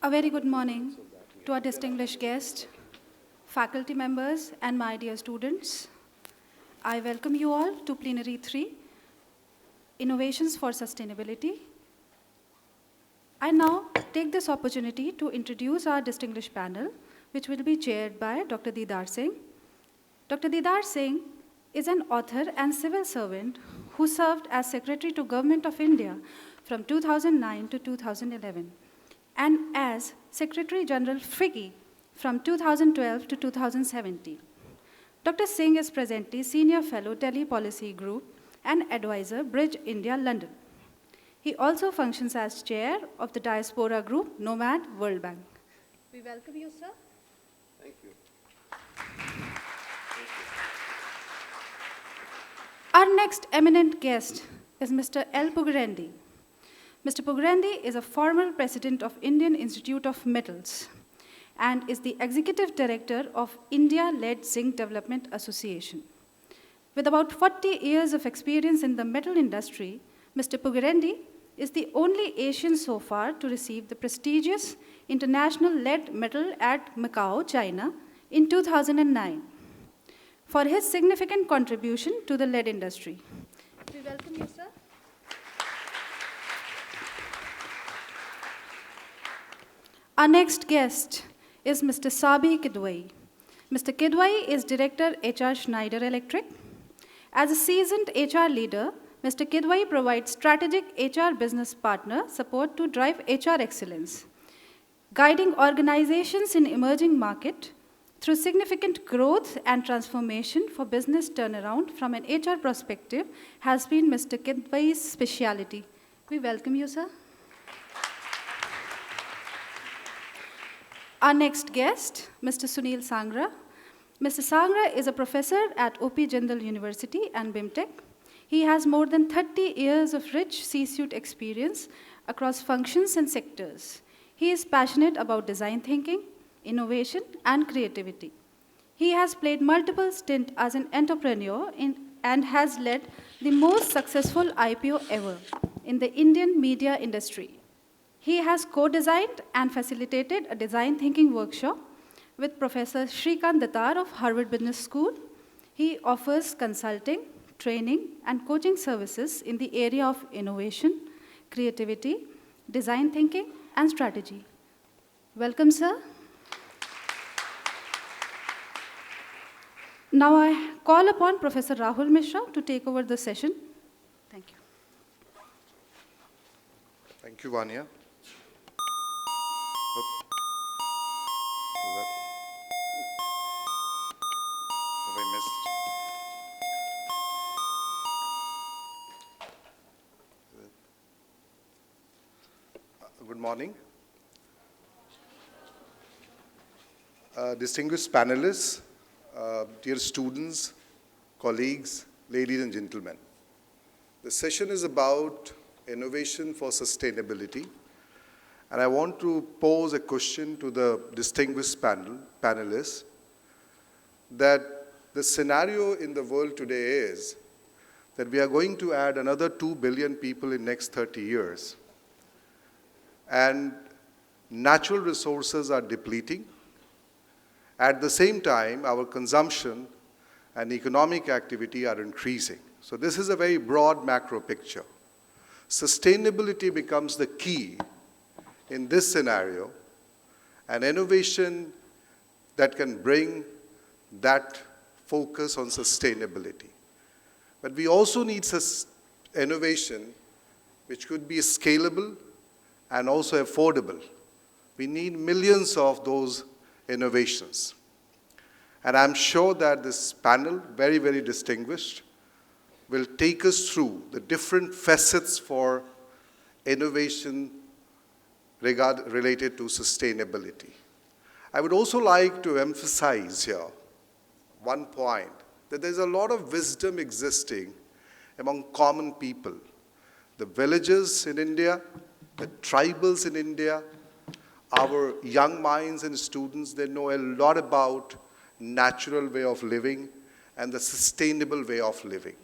A very good morning to our distinguished guests, faculty members, and my dear students. I welcome you all to Plenary 3, Innovations for Sustainability. I now take this opportunity to introduce our distinguished panel, which will be chaired by Dr. Didar Singh. Dr. Didar Singh is an author and civil servant who served as Secretary to Government of India from 2009 to 2011 and as Secretary General FICCI from 2012 to 2017. Dr. Singh is presently Senior Fellow Delhi Policy Group and Advisor Bridge India London. He also functions as Chair of the Diaspora Group Nomad World Bank. We welcome you, sir. Thank you. Our next eminent guest is Mr. L. Pugazhenthy. Mr. Pugazhenthy is a former president of Indian Institute of Metals and is the executive director of India-led Zinc Development Association. With about 40 years of experience in the metal industry, Mr. Pugazhenthy is the only Asian so far to receive the prestigious International Lead Medal at Macau, China in 2009 for his significant contribution to the lead industry. We welcome you, sir. Our next guest is Mr. Sabih Kidwai. Mr. Kidwai is Director HR Schneider Electric. As a seasoned HR leader, Mr. Kidwai provides strategic HR business partner support to drive HR excellence, guiding organizations in emerging market through significant growth and transformation for business turnaround from an HR perspective has been Mr. Kidwai's specialty. We welcome you, sir. Our next guest, Mr. Sunil Sangra. Mr. Sangra is a professor at OP Jindal University and BIMTech. He has more than 30 years of rich C-suite experience across functions and sectors. He is passionate about design thinking, innovation, and creativity. He has played multiple stints as an entrepreneur and has led the most successful IPO ever in the Indian media industry. He has co-designed and facilitated a design thinking workshop with Professor Shrikant Didar of Harvard Business School. He offers consulting, training, and coaching services in the area of innovation, creativity, design thinking, and strategy. Welcome, sir. Now I call upon Professor Rahul Mishra to take over the session. Thank you. Thank you, Vanya. Have I missed? Good morning. Distinguished panelists, dear students, colleagues, ladies and gentlemen. The session is about innovation for sustainability. And I want to pose a question to the distinguished panelists that the scenario in the world today is that we are going to add another 2 billion people in next 30 years. And natural resources are depleting. At the same time, our consumption and economic activity are increasing. So this is a very broad macro picture. Sustainability becomes the key in this scenario, and innovation that can bring that focus on sustainability. But we also need innovation which could be scalable and also affordable. We need millions of those innovations. And I'm sure that this panel, very, very distinguished, will take us through the different facets for innovation related to sustainability. I would also like to emphasize here one point, that there's a lot of wisdom existing among common people. The villages in India, the tribals in India, our young minds and students, they know a lot about natural way of living and the sustainable way of living.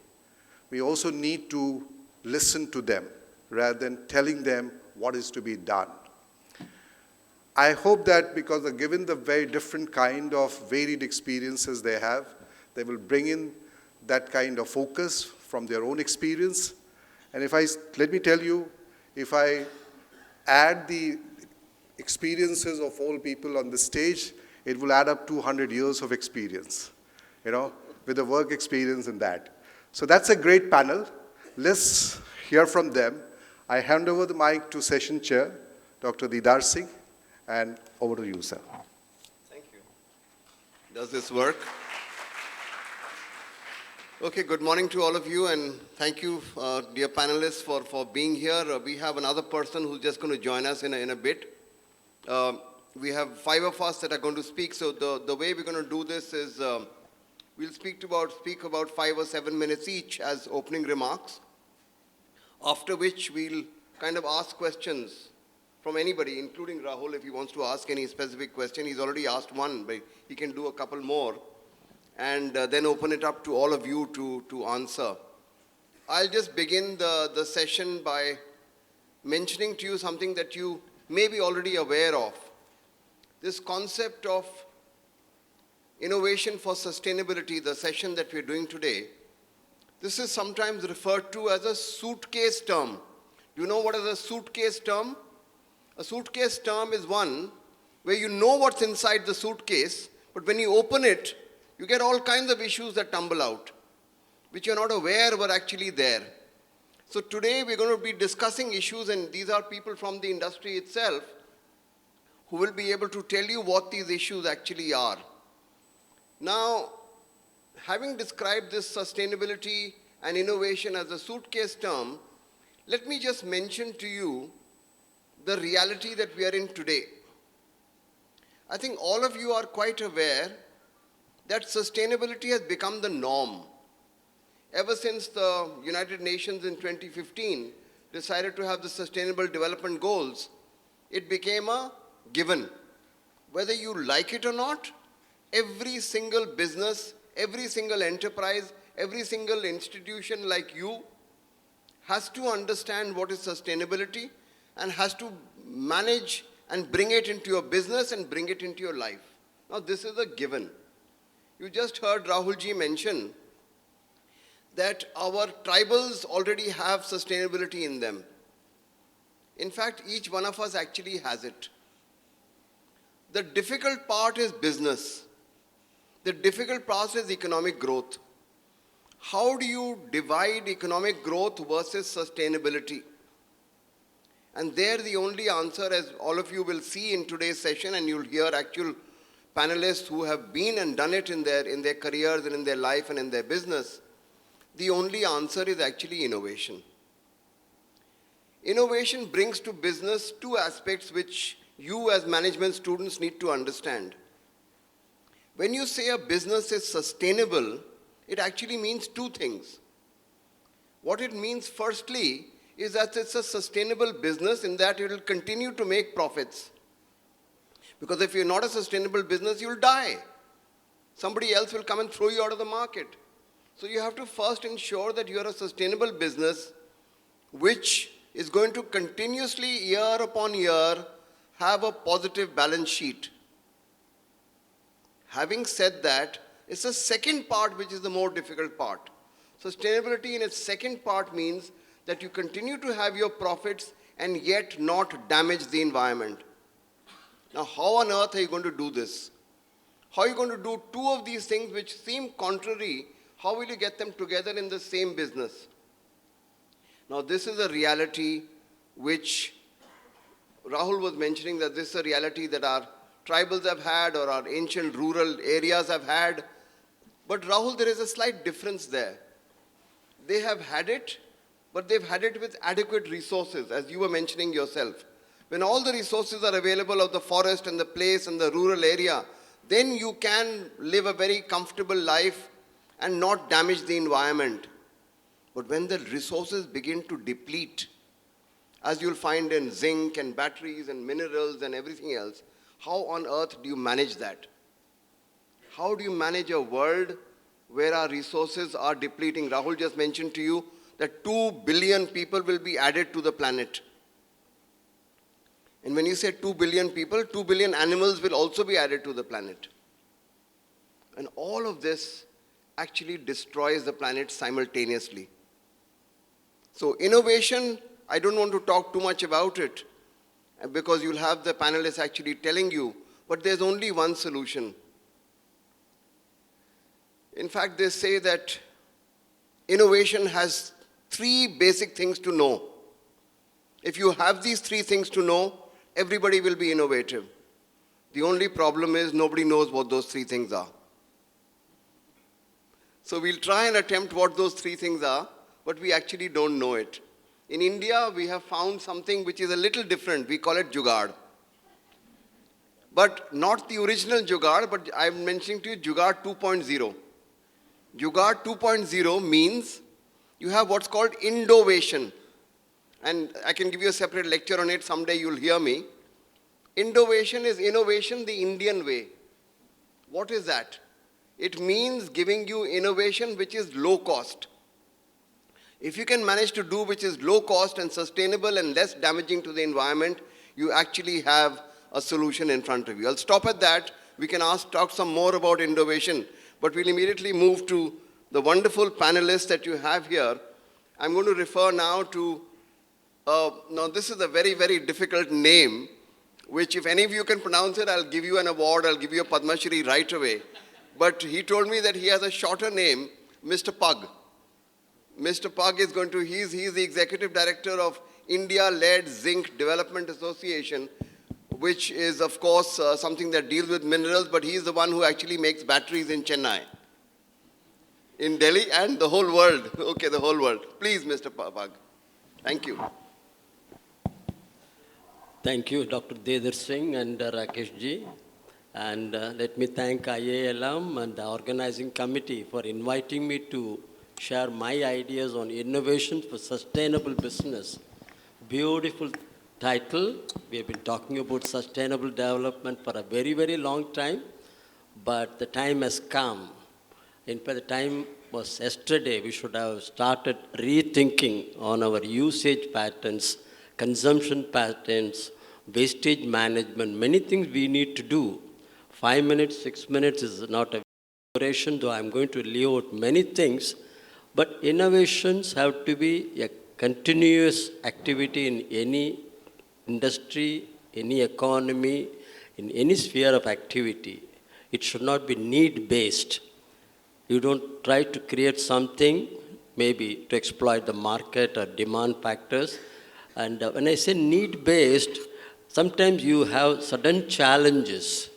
We also need to listen to them rather than telling them what is to be done. I hope that because given the very different kind of varied experiences they have, they will bring in that kind of focus from their own experience. And let me tell you, if I add the experiences of all people on the stage, it will add up to 200 years of experience, with the work experience and that. So that's a great panel. Let's hear from them. I hand over the mic to session chair, Dr. Didar Singh, and over to you, sir. Thank you. Does this work? Okay, good morning to all of you, and thank you, dear panelists, for being here. We have another person who's just going to join us in a bit. We have 5 of us that are going to speak, so the way we're going to do this is we'll speak about 5 or 7 minutes each as opening remarks, after which we'll kind of ask questions from anybody, including Rahul, if he wants to ask any specific question. He's already asked one, but he can do a couple more, and then open it up to all of you to answer. I'll just begin the session by mentioning to you something that you may be already aware of. This concept of innovation for sustainability, the session that we're doing today, this is sometimes referred to as a suitcase term. Do you know what is a suitcase term? A suitcase term is one where you know what's inside the suitcase, but when you open it, you get all kinds of issues that tumble out, which you're not aware were actually there. So today we're going to be discussing issues, and these are people from the industry itself who will be able to tell you what these issues actually are. Now, having described this sustainability and innovation as a suitcase term, let me just mention to you the reality that we are in today. I think all of you are quite aware that sustainability has become the norm. Ever since the United Nations in 2015 decided to have the Sustainable Development Goals, it became a given. Whether you like it or not, every single business, every single enterprise, every single institution like you has to understand what is sustainability and has to manage and bring it into your business and bring it into your life. Now, this is a given. You just heard Rahul ji mention that our tribals already have sustainability in them. In fact, each one of us actually has it. The difficult part is business. The difficult part is economic growth. How do you divide economic growth versus sustainability? And there the only answer, as all of you will see in today's session, and you'll hear actual panelists who have been and done it in their careers and in their life and in their business, the only answer is actually innovation. Innovation brings to business 2 aspects which you as management students need to understand. When you say a business is sustainable, it actually means 2 things. What it means firstly is that it's a sustainable business in that it will continue to make profits. Because if you're not a sustainable business, you'll die. Somebody else will come and throw you out of the market. So you have to first ensure that you're a sustainable business which is going to continuously, year upon year, have a positive balance sheet. Having said that, it's the second part which is the more difficult part. Sustainability in its second part means that you continue to have your profits and yet not damage the environment. Now, how on earth are you going to do this? How are you going to do 2 of these things which seem contrary? How will you get them together in the same business? Now, this is a reality which Rahul was mentioning, that this is a reality that our tribals have had or our ancient rural areas have had. But Rahul, there is a slight difference there. They have had it, but they've had it with adequate resources, as you were mentioning yourself. When all the resources are available of the forest and the place and the rural area, then you can live a very comfortable life and not damage the environment. But when the resources begin to deplete, as you'll find in zinc and batteries and minerals and everything else, how on earth do you manage that? How do you manage a world where our resources are depleting? Rahul just mentioned to you that 2 billion people will be added to the planet. And when you say 2 billion people, 2 billion animals will also be added to the planet. And all of this actually destroys the planet simultaneously. So innovation, I don't want to talk too much about it because you'll have the panelists actually telling you, but there's only one solution. In fact, they say that innovation has 3 basic things to know. If you have these 3 things to know, everybody will be innovative. The only problem is nobody knows what those 3 things are. So we'll try and attempt what those 3 things are, but we actually don't know it. In India, we have found something which is a little different. We call it Jugaad. But not the original Jugaad, but I'm mentioning to you Jugaad 2.0. Jugaad 2.0 means you have what's called Indovation. And I can give you a separate lecture on it, someday you'll hear me. Indovation is innovation the Indian way. What is that? It means giving you innovation which is low cost. If you can manage to do which is low cost and sustainable and less damaging to the environment, you actually have a solution in front of you. I'll stop at that. We can talk some more about innovation, but we'll immediately move to the wonderful panelists that you have here. I'm going to refer now to, now this is a very, very difficult name, which if any of you can pronounce it, I'll give you an award, I'll give you a Padma Shri right away. But he told me that he has a shorter name, Mr. Pug. Mr. Pug is going to, he's the executive director of India-led Zinc Development Association, which is, of course, something that deals with minerals, but he's the one who actually makes batteries in Chennai, in Delhi, and the whole world. Okay, the whole world. Please, Mr. Pug. Thank you. Thank you, Dr. Didar Singh and Rakesh ji. And let me thank IILM and the organizing committee for inviting me to share my ideas on innovation for sustainable business. Beautiful title. We have been talking about sustainable development for a very, very long time, but the time has come. In fact, the time was yesterday. We should have started rethinking on our usage patterns, consumption patterns, wastage management, many things we need to do. 5 minutes, 6 minutes is not a duration, though I'm going to leave out many things. But innovations have to be a continuous activity in any industry, any economy, in any sphere of activity. It should not be need-based. You don't try to create something, maybe to exploit the market or demand factors. And when I say need-based, sometimes you have sudden challenges.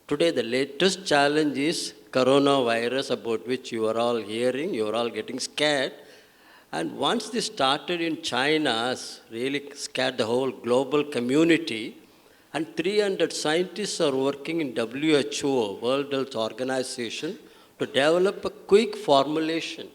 Today, the latest challenge is coronavirus, about which you are all hearing, you are all getting scared. And once this started in China, it's really scared the whole global community. And 300 scientists are working in WHO, World Health Organization, to develop a quick formulation,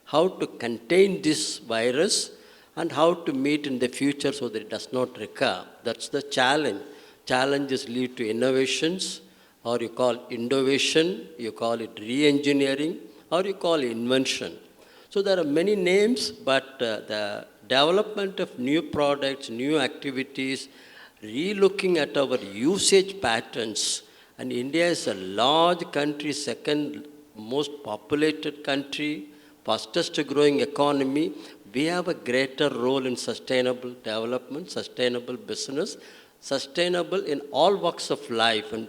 how to contain this virus and how to meet in the future so that it does not recur. That's the challenge. Challenges lead to innovations, or you call innovation, you call it re-engineering, or you call it invention. So there are many names, but the development of new products, new activities, re-looking at our usage patterns. And India is a large country, second most populated country, fastest growing economy. We have a greater role in sustainable development, sustainable business, sustainable in all walks of life. And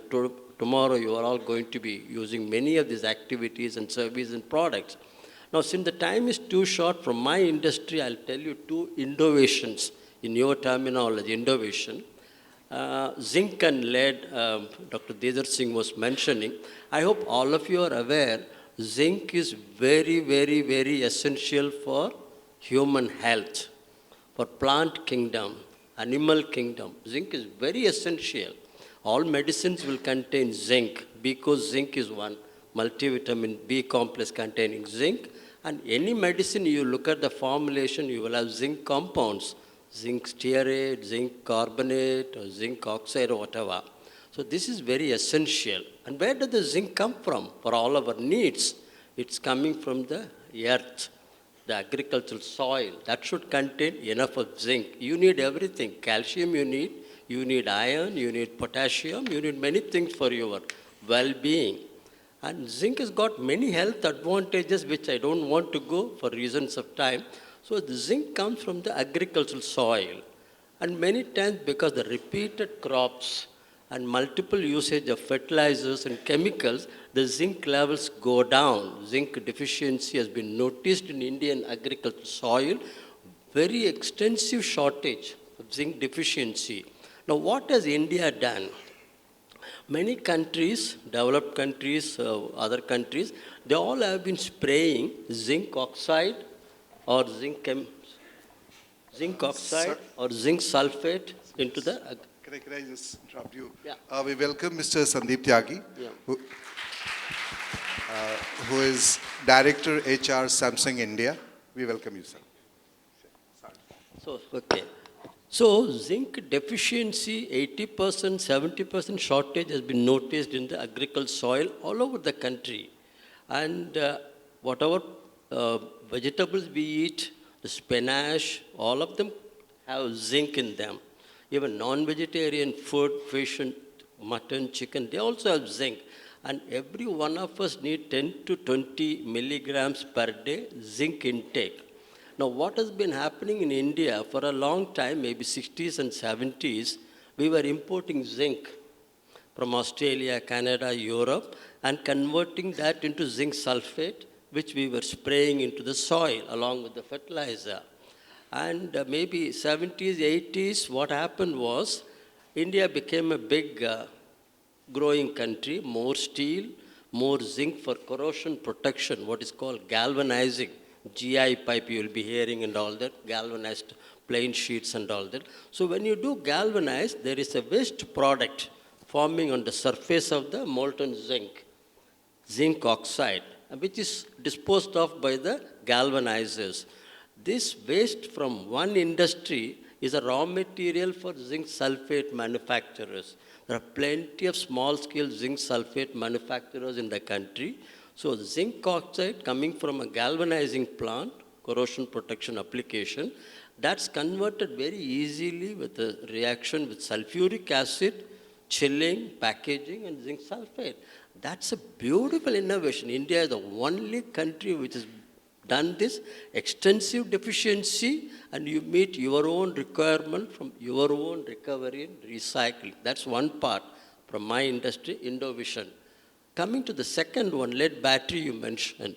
tomorrow you are all going to be using many of these activities and services and products. Now, since the time is too short from my industry, I'll tell you 2 innovations in your terminology, innovation. Zinc and lead, Dr. Didar Singh was mentioning. I hope all of you are aware, zinc is very, very, very essential for human health, for plant kingdom, animal kingdom. Zinc is very essential. All medicines will contain zinc because zinc is one multivitamin B complex containing zinc. And any medicine you look at the formulation, you will have zinc compounds, zinc stearate, zinc carbonate, or zinc oxide, or whatever. So this is very essential. And where does the zinc come from for all our needs? It's coming from the earth, the agricultural soil. That should contain enough of zinc. You need everything. Calcium you need, you need iron, you need potassium, you need many things for your well-being. And zinc has got many health advantages which I don't want to go for reasons of time. So the zinc comes from the agricultural soil. And many times because the repeated crops and multiple usage of fertilizers and chemicals, the zinc levels go down. Zinc deficiency has been noticed in Indian agricultural soil. Very extensive shortage of zinc deficiency. Now what has India done? Many countries, developed countries, other countries, they all have been spraying zinc oxide or zinc oxide or zinc sulfate into the... Can I just interrupt you? Yeah. We welcome Mr. Sandeep Tyagi, Yeah. who is Director HR Samsung India. We welcome you, sir. So zinc deficiency, 80%, 70% shortage has been noticed in the agricultural soil all over the country. And whatever vegetables we eat, the spinach, all of them have zinc in them. Even non-vegetarian food, fish and mutton, chicken, they also have zinc. And every one of us need 10 to 20 milligrams per day zinc intake. Now, what has been happening in India for a long time, maybe 60s and 70s, we were importing zinc from Australia, Canada, Europe, and converting that into zinc sulfate, which we were spraying into the soil along with the fertilizer. And maybe 70s, 80s, what happened was India became a big growing country, more steel, more zinc for corrosion protection, what is called galvanizing. GI pipe you will be hearing and all that, galvanized plain sheets and all that. So when you do galvanize, there is a waste product forming on the surface of the molten zinc oxide, which is disposed of by the galvanizers. This waste from one industry is a raw material for zinc sulfate manufacturers. There are plenty of small-scale zinc sulfate manufacturers in the country. So zinc oxide coming from a galvanizing plant, corrosion protection application, that's converted very easily with a reaction with sulfuric acid, chilling, packaging, and zinc sulfate. That's a beautiful innovation. India is the only country which has done this extensive deficiency, and you meet your own requirement from your own recovery and recycling. That's one part from my industry, innovation. Coming to the second one, lead battery you mentioned.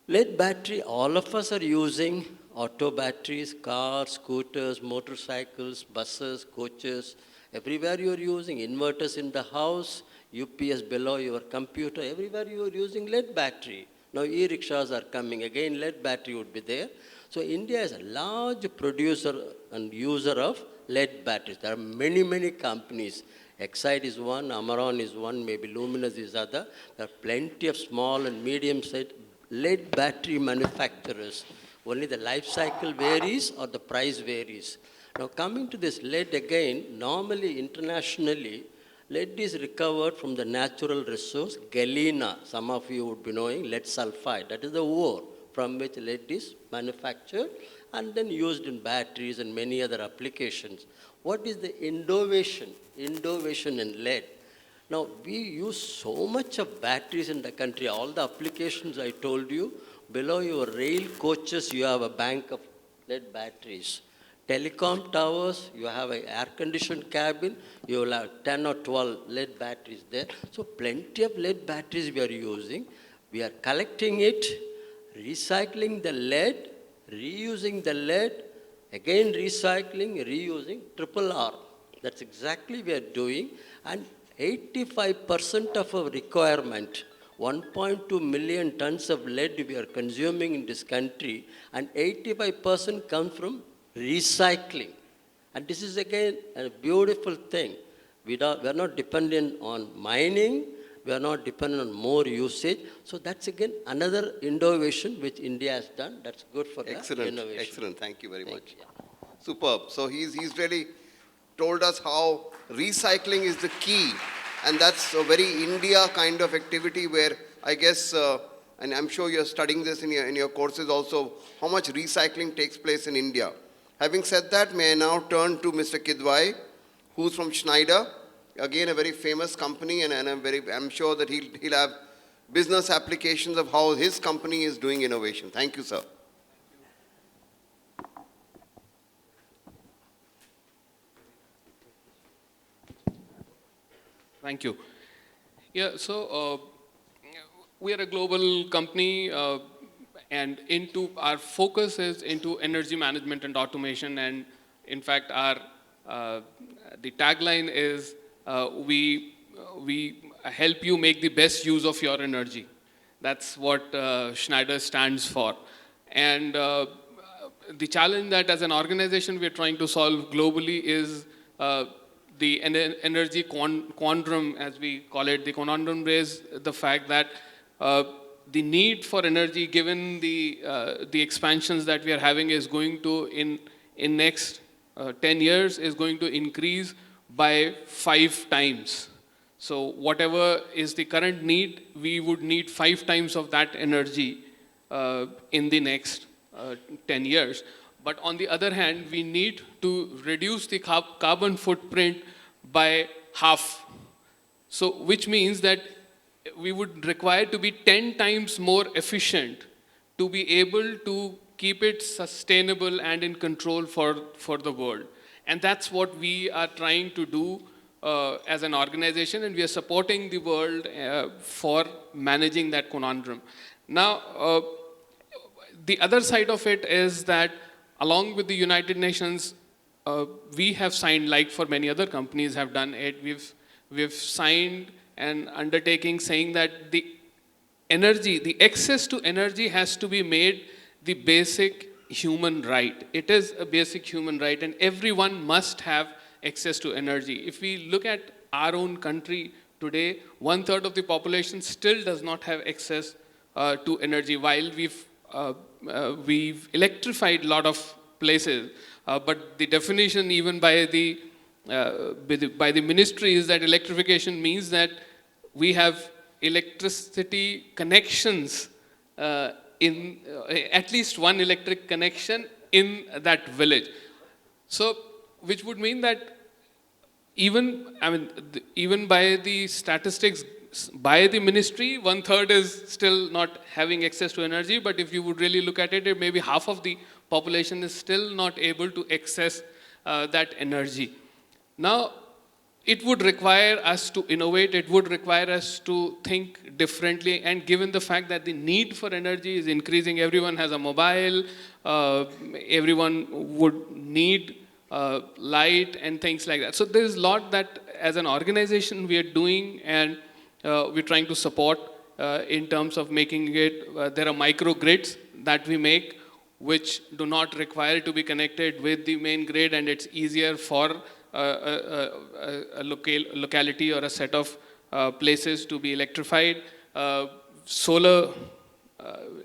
Lead battery, all of us are using auto batteries, cars, scooters, motorcycles, buses, coaches. Everywhere you are using inverters in the house, UPS below your computer, everywhere you are using lead battery. Now e-rickshaws are coming, again lead battery would be there. So India is a large producer and user of lead batteries. There are many, many companies. Exide is one, Amaron is one, maybe Luminous is other. There are plenty of small and medium-sized lead battery manufacturers. Only the life cycle varies or the price varies. Now coming to this lead again, normally internationally, lead is recovered from the natural resource, galena. Some of you would be knowing lead sulfide. That is the ore from which lead is manufactured and then used in batteries and many other applications. What is the innovation in lead? Now, we use so much of batteries in the country. All the applications I told you, below your rail coaches, you have a bank of lead batteries. Telecom towers, you have an air-conditioned cabin, you will have 10 or 12 lead batteries there. So plenty of lead batteries we are using. We are collecting it, recycling the lead, reusing the lead, again recycling, reusing, triple R. That's exactly we are doing. And 85% of our requirement, 1.2 million tons of lead we are consuming in this country, and 85% comes from recycling. And this is again a beautiful thing. We are not dependent on mining, we are not dependent on more usage. So that's again another innovation which India has done. That's good for the innovation. Excellent, thank you very much. Superb. So he's really told us how recycling is the key. And that's a very India kind of activity where I guess, and I'm sure you're studying this in your courses also, how much recycling takes place in India. Having said that, may I now turn to Mr. Kidwai, who's from Schneider. Again, a very famous company, and I'm sure that he'll have business applications of how his company is doing innovation. Thank you, sir. Thank you. Yeah, so we are a global company, and our focus is into energy management and automation. And in fact, the tagline is we help you make the best use of your energy. That's what Schneider stands for. And the challenge that as an organization we're trying to solve globally is the energy quandrum, as we call it. The conundrum is the fact that the need for energy, given the expansions that we are having, is going to, in next 10 years, is going to increase by 5 times. So whatever is the current need, we would need 5 times of that energy in the next 10 years. But on the other hand, we need to reduce the carbon footprint by half. So which means that we would require to be 10 times more efficient to be able to keep it sustainable and in control for the world. And that's what we are trying to do as an organization, and we are supporting the world for managing that conundrum. Now, the other side of it is that along with the United Nations, we have signed, like for many other companies have done it, we've signed an undertaking saying that the access to energy has to be made the basic human right. It is a basic human right, and everyone must have access to energy. If we look at our own country today, 1/3 of the population still does not have access to energy, while we've electrified a lot of places. But the definition even by the ministry is that electrification means that we have electricity connections in at least one electric connection in that village. So, which would mean that even by the statistics by the ministry, 1/3 is still not having access to energy. But if you would really look at it, maybe half of the population is still not able to access that energy. Now, it would require us to innovate, it would require us to think differently, and given the fact that the need for energy is increasing, everyone has a mobile, everyone would need light and things like that. So there's a lot that as an organization we are doing, and we're trying to support in terms of making it, there are microgrids that we make which do not require to be connected with the main grid, and it's easier for a locality or a set of places to be electrified. Solar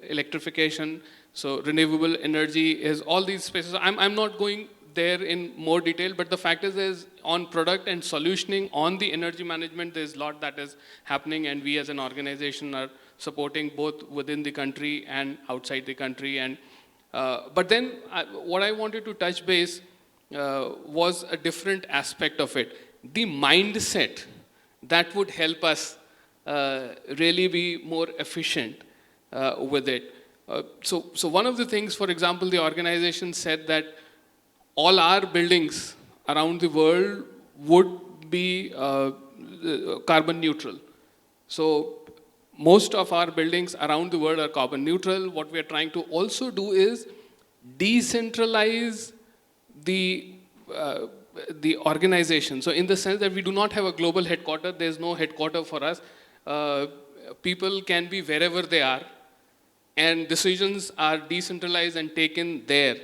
electrification, so renewable energy is all these spaces. I'm not going there in more detail, but the fact is on product and solutioning on the energy management, there's a lot that is happening, and we as an organization are supporting both within the country and outside the country. And but then what I wanted to touch base was a different aspect of it, the mindset that would help us really be more efficient with it. So one of the things, for example, the organization said that all our buildings around the world would be carbon neutral. So most of our buildings around the world are carbon neutral. What we are trying to also do is decentralize the organization. So in the sense that we do not have a global headquarter, there's no headquarter for us. People can be wherever they are, and decisions are decentralized and taken there.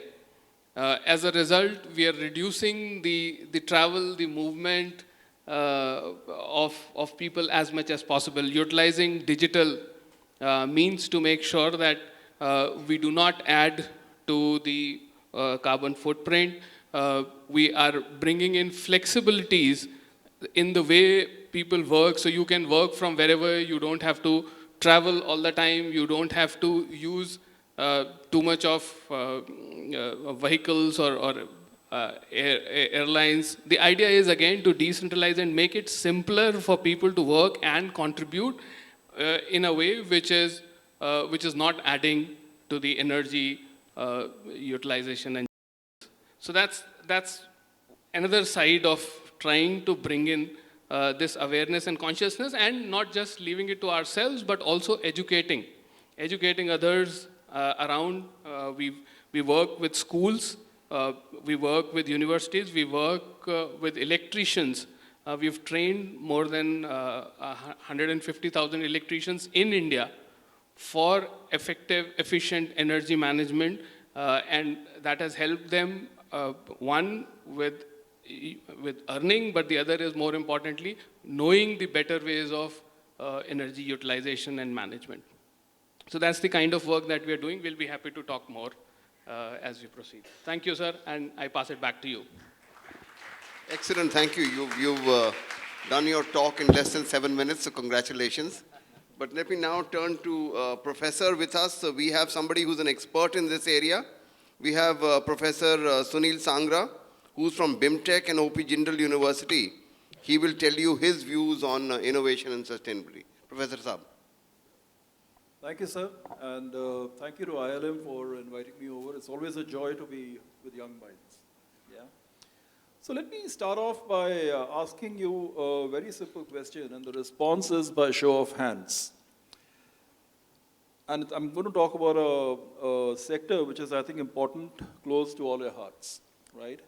As a result, we are reducing the travel, the movement of people as much as possible, utilizing digital means to make sure that we do not add to the carbon footprint. We are bringing in flexibilities in the way people work, so you can work from wherever, you don't have to travel all the time, you don't have to use too much of vehicles or airlines. The idea is again to decentralize and make it simpler for people to work and contribute in a way which is not adding to the energy utilization. And so that's another side of trying to bring in this awareness and consciousness, and not just leaving it to ourselves, but also educating others around. We work with schools, we work with universities, we work with electricians. We've trained more than 150,000 electricians in India for effective, efficient energy management, and that has helped them, one, with earning, but the other is, more importantly, knowing the better ways of energy utilization and management. So that's the kind of work that we are doing. We'll be happy to talk more as we proceed. Thank you, sir, and I pass it back to you. Excellent, thank you. You've done your talk in less than 7 minutes, so congratulations. But let me now turn to Professor with us. So we have somebody who's an expert in this area. We have Professor Sunil Sangra, who's from BIMTech and OP Jindal University. He will tell you his views on innovation and sustainability. Professor Saab. Thank you, sir, and thank you to IILM for inviting me over. It's always a joy to be with young minds. Yeah. So let me start off by asking you a very simple question, and the response is by show of hands. And I'm going to talk about a sector which is, I think, important, close to all your hearts, right?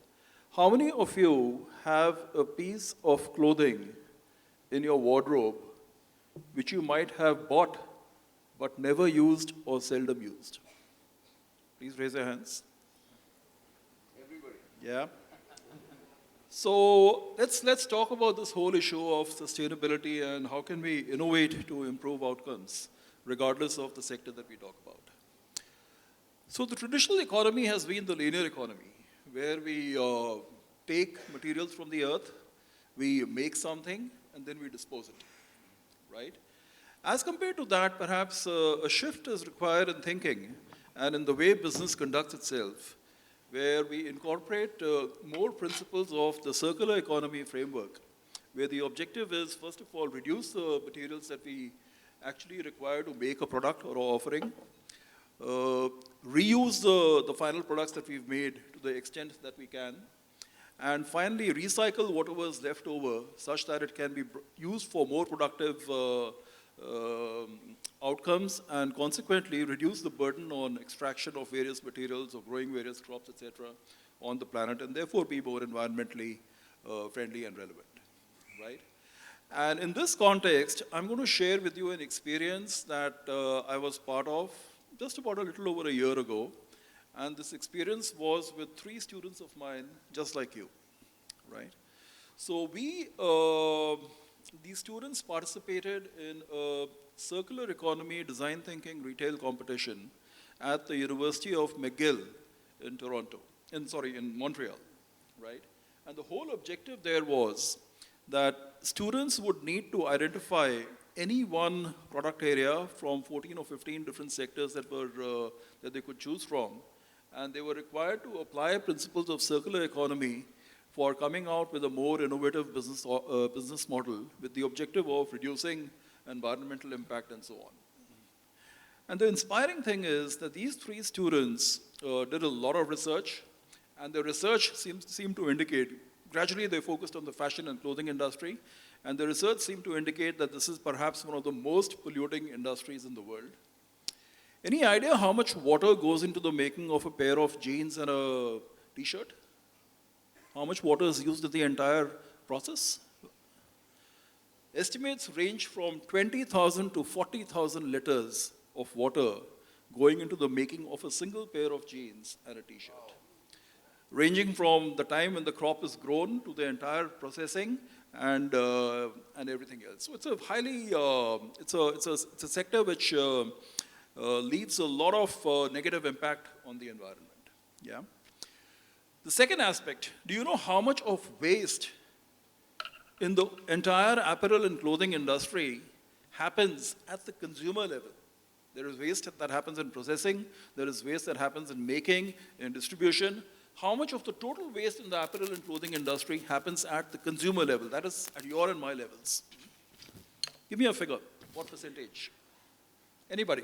How many of you have a piece of clothing in your wardrobe which you might have bought but never used or seldom used? Please raise your hands. Everybody. Yeah. So let's talk about this whole issue of sustainability and how can we innovate to improve outcomes, regardless of the sector that we talk about. So the traditional economy has been the linear economy, where we take materials from the earth, we make something, and then we dispose it, right? As compared to that, perhaps a shift is required in thinking and in the way business conducts itself, where we incorporate more principles of the circular economy framework, where the objective is, first of all, reduce the materials that we actually require to make a product or offering, reuse the final products that we've made to the extent that we can, and finally recycle whatever is left over such that it can be used for more productive outcomes, and consequently reduce the burden on extraction of various materials or growing various crops, etc., on the planet, and therefore be more environmentally friendly and relevant, right? And in this context, I'm going to share with you an experience that I was part of just about a little over a year ago, and this experience was with 3 students of mine, just like you, right? So these students participated in a circular economy design thinking retail competition at the University of McGill in in Montreal, right? And the whole objective there was that students would need to identify any one product area from 14 or 15 different sectors that they could choose from, and they were required to apply principles of circular economy for coming out with a more innovative business model with the objective of reducing environmental impact and so on. And the inspiring thing is that these 3 students did a lot of research, and the research seemed to indicate, gradually they focused on the fashion and clothing industry, and the research seemed to indicate that this is perhaps one of the most polluting industries in the world. Any idea how much water goes into the making of a pair of jeans and a t-shirt? How much water is used in the entire process? Estimates range from 20,000 to 40,000 liters of water going into the making of a single pair of jeans and a t-shirt, ranging from the time when the crop is grown to the entire processing and everything else. So it's a highly, it's a sector which leaves a lot of negative impact on the environment. Yeah. The second aspect, do you know how much of waste in the entire apparel and clothing industry happens at the consumer level? There is waste that happens in processing, there is waste that happens in making, in distribution, how much of the total waste in the apparel and clothing industry happens at the consumer level, that is at your and my levels? Give me a figure. What percentage? Anybody?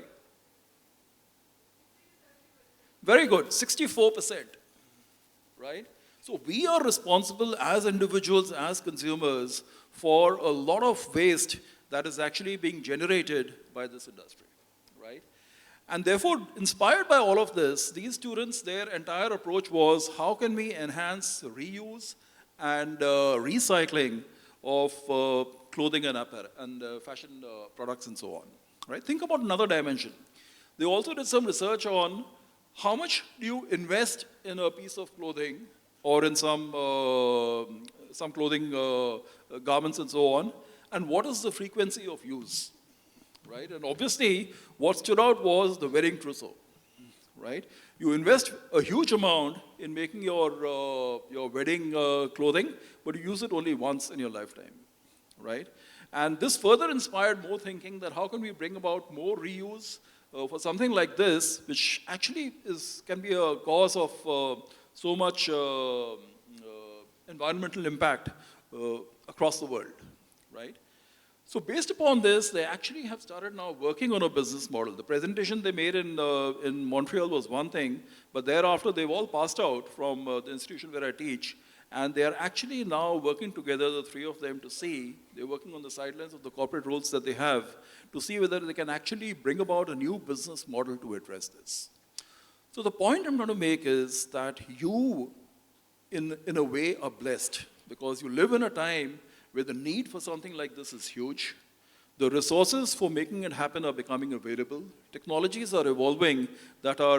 Very good, 64%, right? So we are responsible as individuals, as consumers, for a lot of waste that is actually being generated by this industry, right? And therefore, inspired by all of this, these students, their entire approach was, how can we enhance reuse and recycling of clothing and apparel and fashion products and so on, right? Think about another dimension. They also did some research on how much do you invest in a piece of clothing or in some clothing garments and so on, and what is the frequency of use, right? And obviously, what stood out was the wedding trousseau, right? You invest a huge amount in making your wedding clothing, but you use it only once in your lifetime, right? And this further inspired more thinking that how can we bring about more reuse for something like this, which actually can be a cause of so much environmental impact across the world, right? So based upon this, they actually have started now working on a business model. The presentation they made in Montreal was one thing, but thereafter they've all passed out from the institution where I teach, and they are actually now working together, the three of them, to see, they're working on the sidelines of the corporate roles that they have, to see whether they can actually bring about a new business model to address this. So the point I'm going to make is that you, in a way, are blessed, because you live in a time where the need for something like this is huge. The resources for making it happen are becoming available. Technologies are evolving that are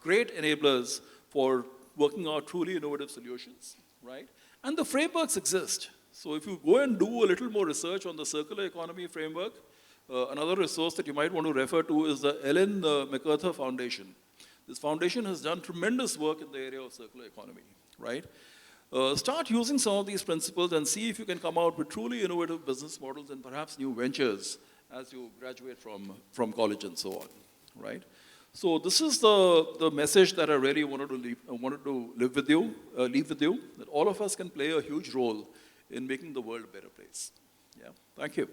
great enablers for working out truly innovative solutions, right? And the frameworks exist. So if you go and do a little more research on the circular economy framework, another resource that you might want to refer to is the Ellen Macarthur Foundation. This foundation has done tremendous work in the area of circular economy, right? Start using some of these principles and see if you can come out with truly innovative business models and perhaps new ventures as you graduate from college and so on, right? So this is the message that I really wanted to leave with you, that all of us can play a huge role in making the world a better place. Yeah, thank you.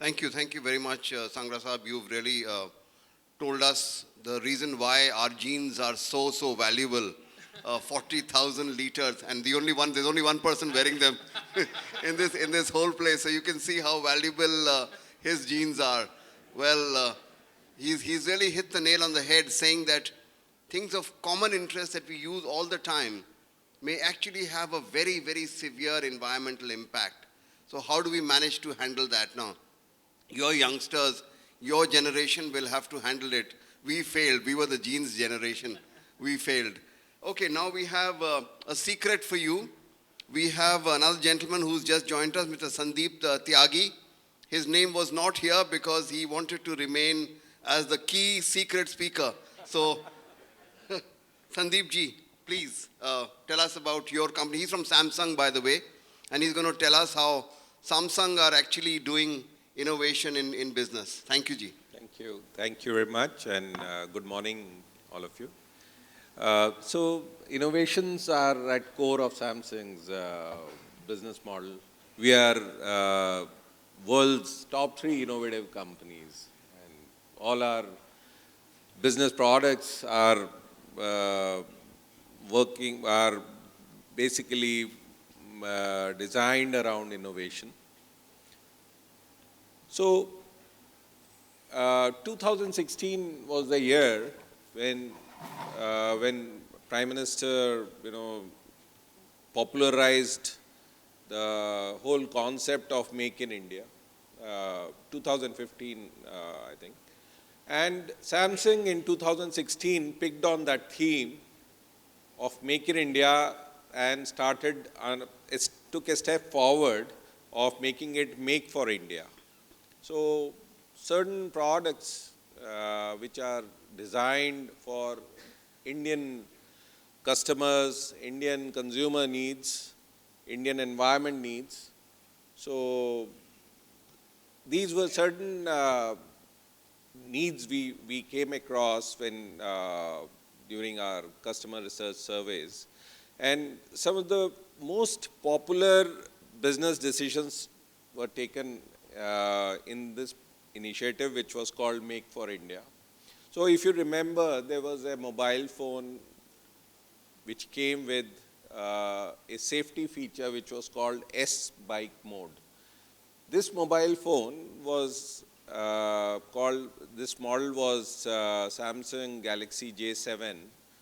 Thank you very much, Sangra Sahab. You've really told us the reason why our jeans are so valuable. 40,000 liters, and there's only one person wearing them in this whole place. So you can see how valuable his jeans are. Well, he's really hit the nail on the head, saying that things of common interest that we use all the time may actually have a very, very severe environmental impact. So how do we manage to handle that now? Your youngsters, your generation will have to handle it. We failed. We were the jeans generation. We failed. Okay, now we have a secret for you. We have another gentleman who's just joined us, Mr. Sandeep Tyagi. His name was not here because he wanted to remain as the key secret speaker. So, Sandeep ji, please tell us about your company. He's from Samsung, by the way, and he's going to tell us how Samsung are actually doing innovation in business. Thank you, ji. Thank you. Thank you very much, and good morning, all of you. So innovations are at core of Samsung's business model. We are world's top 3 innovative companies, and all our business products are basically designed around innovation. So 2016 was the year when Prime Minister, popularized the whole concept of Make in India, 2015, I think. And Samsung in 2016 picked on that theme of Make in India and took a step forward of making it Make for India. So certain products which are designed for Indian customers, Indian consumer needs, Indian environment needs. So these were certain needs we came across when during our customer research surveys. And some of the most popular business decisions were taken in this initiative, which was called Make for India. So if you remember, there was a mobile phone which came with a safety feature which was called S-bike mode. This mobile phone was this model was Samsung Galaxy J7,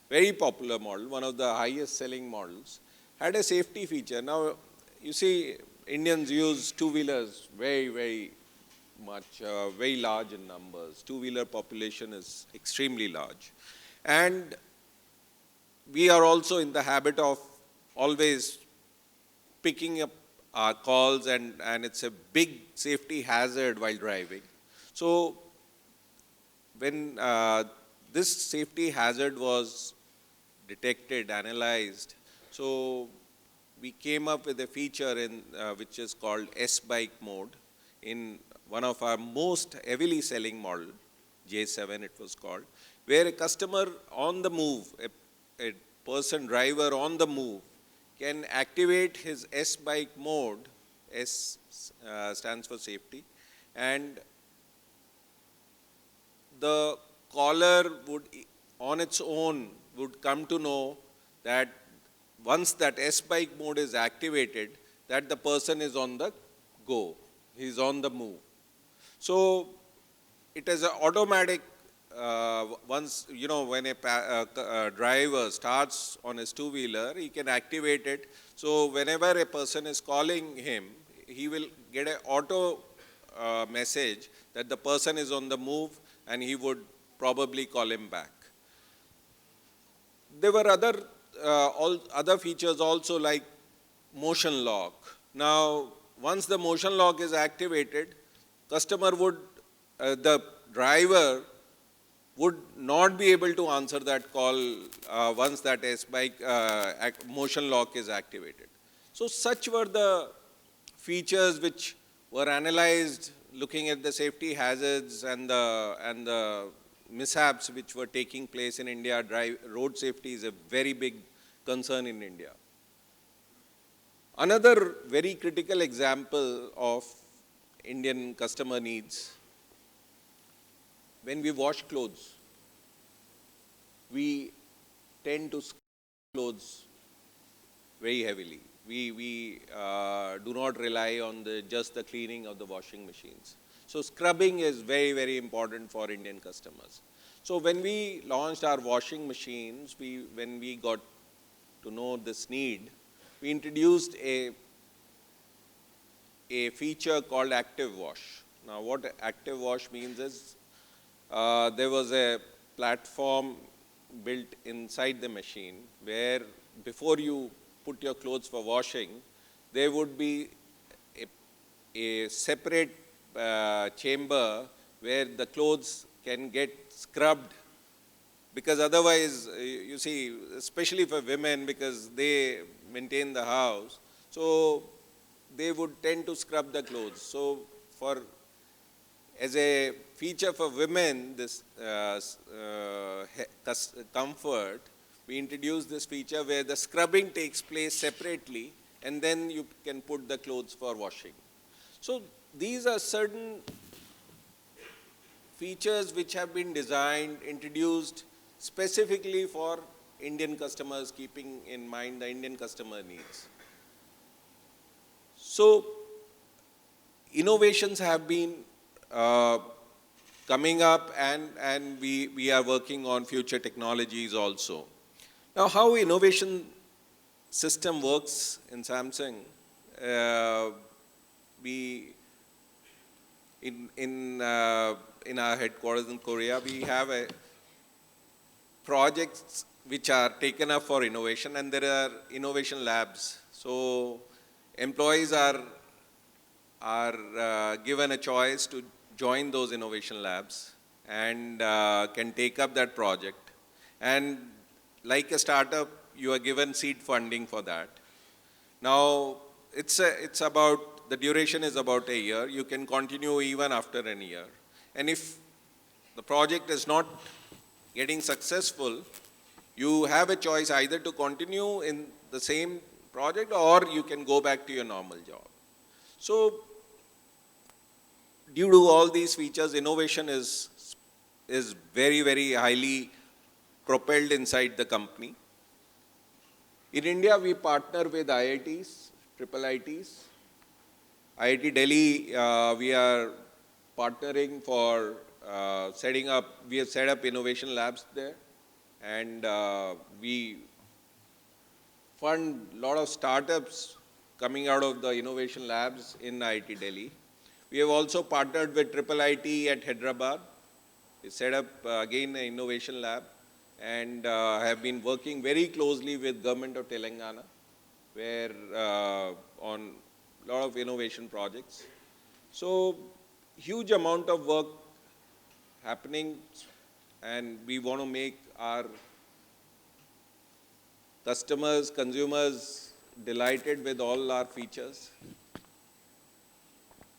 very popular model, one of the highest selling models, had a safety feature. Now, you see, Indians use two-wheelers very, very much, very large in numbers. Two-wheeler population is extremely large. And we are also in the habit of always picking up our calls, and it's a big safety hazard while driving. So when this safety hazard was detected, analyzed, so we came up with a feature in, which is called S-bike mode in one of our most heavily selling model, J7 it was called, where a customer on the move, a person, driver on the move, can activate his S-bike mode. S stands for safety, and the caller would, on its own, would come to know that once that S-bike mode is activated, that the person is on the go, he is on the move. So it is an automatic, once, you know, when a driver starts on his two-wheeler, he can activate it. So whenever a person is calling him, he will get an auto message that the person is on the move, and he would probably call him back. There were other features also, like motion lock. Now, once the motion lock is activated, customer would, the driver would not be able to answer that call once that S-bike motion lock is activated. So such were the features which were analyzed looking at the safety hazards and the mishaps which were taking place in India. Road safety is a very big concern in India. Another very critical example of Indian customer needs, when we wash clothes, we tend to scrub clothes very heavily. We do not rely on just the cleaning of the washing machines. So scrubbing is very, very important for Indian customers. So when we launched our washing machines, when we got to know this need, we introduced a feature called Active Wash. Now what Active Wash means is, there was a platform built inside the machine where before you put your clothes for washing, there would be a separate chamber where the clothes can get scrubbed, because otherwise, you see, especially for women, because they maintain the house, so they would tend to scrub the clothes. So as a feature for women, this comfort, we introduced this feature where the scrubbing takes place separately, and then you can put the clothes for washing. So these are certain features which have been designed, introduced specifically for Indian customers, keeping in mind the Indian customer needs. So innovations have been coming up, and we are working on future technologies also. Now, how innovation system works in Samsung, in our headquarters in Korea, we have projects which are taken up for innovation, and there are innovation labs. So employees are given a choice to join those innovation labs and can take up that project. And like a startup, you are given seed funding for that. Now, it's about, the duration is about a year. You can continue even after a year. And if the project is not getting successful, you have a choice either to continue in the same project or you can go back to your normal job. So, due to all these features, innovation is very, very highly propelled inside the company. In India, we partner with IITs, triple ITs. IIT Delhi, we are partnering for setting up, we have set up innovation labs there, and we fund a lot of startups coming out of the innovation labs in IIT Delhi. We have also partnered with triple IT at Hyderabad. We set up again an innovation lab, and have been working very closely with Government of Telangana, where on a lot of innovation projects. So, huge amount of work happening, and we want to make our customers, consumers delighted with all our features.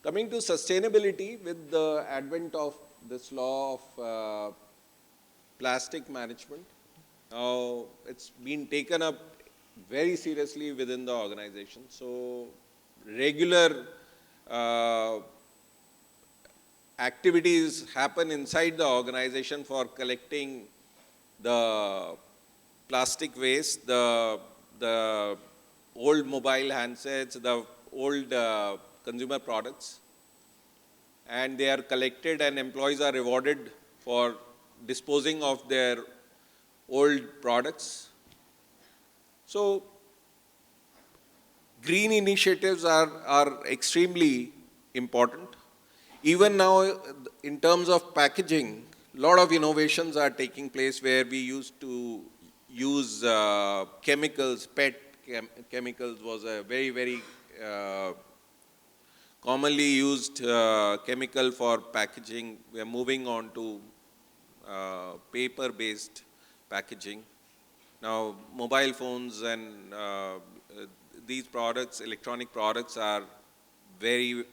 Coming to sustainability, with the advent of this law of plastic management, now it's been taken up very seriously within the organization. So, regular activities happen inside the organization for collecting the plastic waste, the old mobile handsets, the old consumer products, and they are collected and employees are rewarded for disposing of their old products. So, green initiatives are extremely important. Even now, in terms of packaging, a lot of innovations are taking place where we used to use chemicals. Chemicals was a very, very commonly used chemical for packaging. We are moving on to paper-based packaging. Now, mobile phones and these products, electronic products, are very,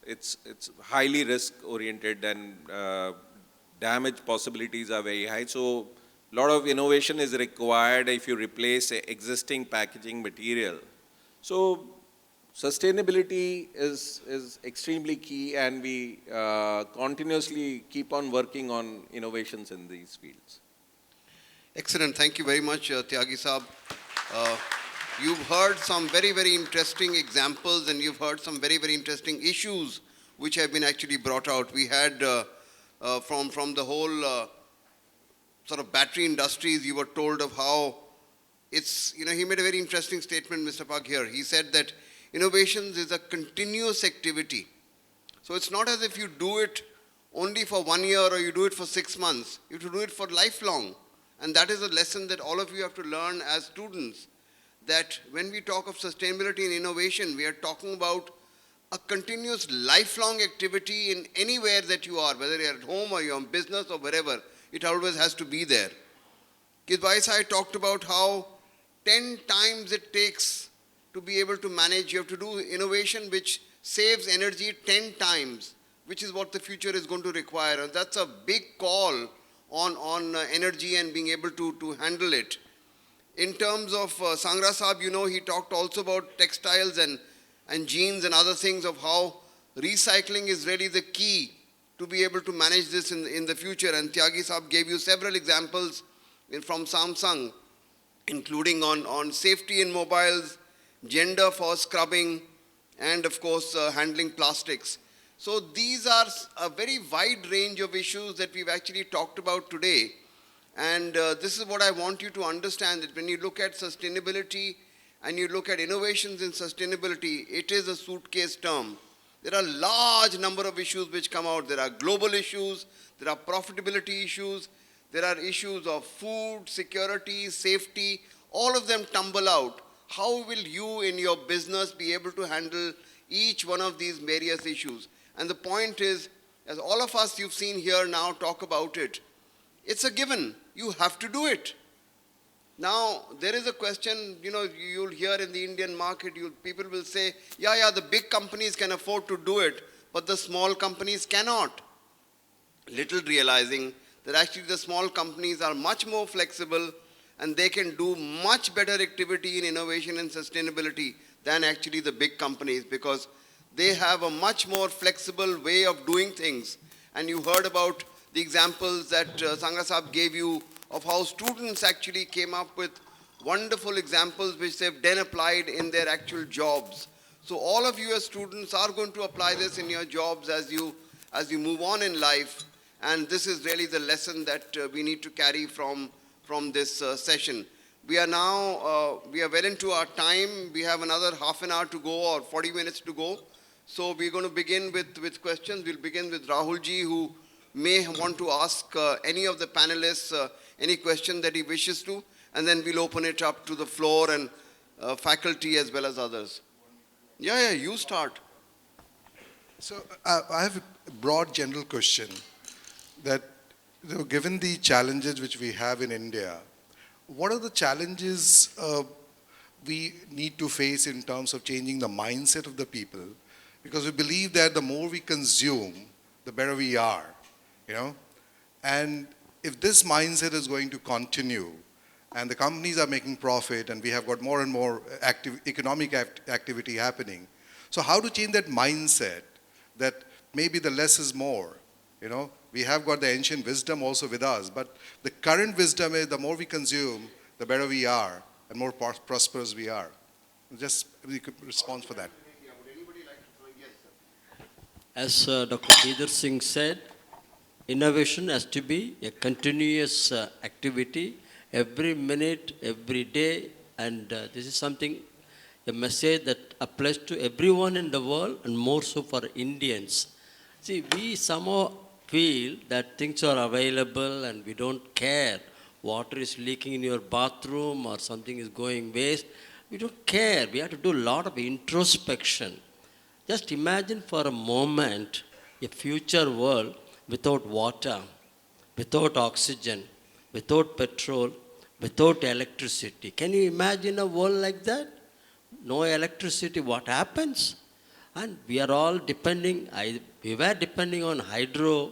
it's highly risk-oriented, and damage possibilities are very high. So, a lot of innovation is required if you replace existing packaging material. So, sustainability is extremely key, and we continuously keep on working on innovations in these fields. Excellent. Thank you very much, Tyagi Saab. You've heard some very, very interesting examples, and you've heard some very, very interesting issues which have been actually brought out. We had from the whole sort of battery industries, you were told of how it's, he made a very interesting statement, Mr. Pug, here. He said that innovations is a continuous activity. So it's not as if you do it only for 1 year or you do it for 6 months. You have to do it for lifelong. And that is a lesson that all of you have to learn as students, that when we talk of sustainability and innovation, we are talking about a continuous lifelong activity in anywhere that you are, whether you're at home or you're in business or wherever, it always has to be there. Kidwai Sai talked about how 10 times it takes to be able to manage. You have to do innovation which saves energy 10 times, which is what the future is going to require. And that's a big call on energy and being able to handle it. In terms of Sangra Saab, he talked also about textiles and jeans and other things, of how recycling is really the key to be able to manage this in the future. And Tyagi Saab gave you several examples from Samsung, including on safety in mobiles, gender for scrubbing, and of course handling plastics. So these are a very wide range of issues that we've actually talked about today. And this is what I want you to understand, that when you look at sustainability and you look at innovations in sustainability, it is a suitcase term. There are a large number of issues which come out. There are global issues, there are profitability issues, there are issues of food, security, safety, all of them tumble out. How will you in your business be able to handle each one of these various issues? And the point is, as all of us you've seen here now talk about it, it's a given. You have to do it. Now, there is a question, you'll hear in the Indian market, people will say, yeah, the big companies can afford to do it, but the small companies cannot. little realizing that actually the small companies are much more flexible and they can do much better activity in innovation and sustainability than actually the big companies, because they have a much more flexible way of doing things. And you heard about the examples that Sangra Sahab gave you of how students actually came up with wonderful examples which they've then applied in their actual jobs. So all of you as students are going to apply this in your jobs as you move on in life. And this is really the lesson that we need to carry from this session. We are now, we are well into our time. We have another half an hour to go or 40 minutes to go. So we're going to begin with questions. We'll begin with Rahul ji, who may want to ask any of the panelists any question that he wishes to. And then we'll open it up to the floor and faculty as well as others. Yeah, you start. So I have a broad general question that, given the challenges which we have in India, what are the challenges we need to face in terms of changing the mindset of the people? Because we believe that the more we consume, the better we are, And if this mindset is going to continue, and the companies are making profit, and we have got more and more economic activity happening, so how to change that mindset that maybe the less is more, We have got the ancient wisdom also with us, but the current wisdom is the more we consume, the better we are, and more prosperous we are. Just we could respond for that. As Dr. Didar Singh said, innovation has to be a continuous activity, every minute, every day, and this is something, a message that applies to everyone in the world, and more so for Indians. See, we somehow feel that things are available and we don't care. Water is leaking in your bathroom or something is going waste. We don't care. We have to do a lot of introspection. Just imagine for a moment a future world without water, without oxygen, without petrol, without electricity. Can you imagine a world like that? No electricity, what happens? And we are all depending, we were depending on hydro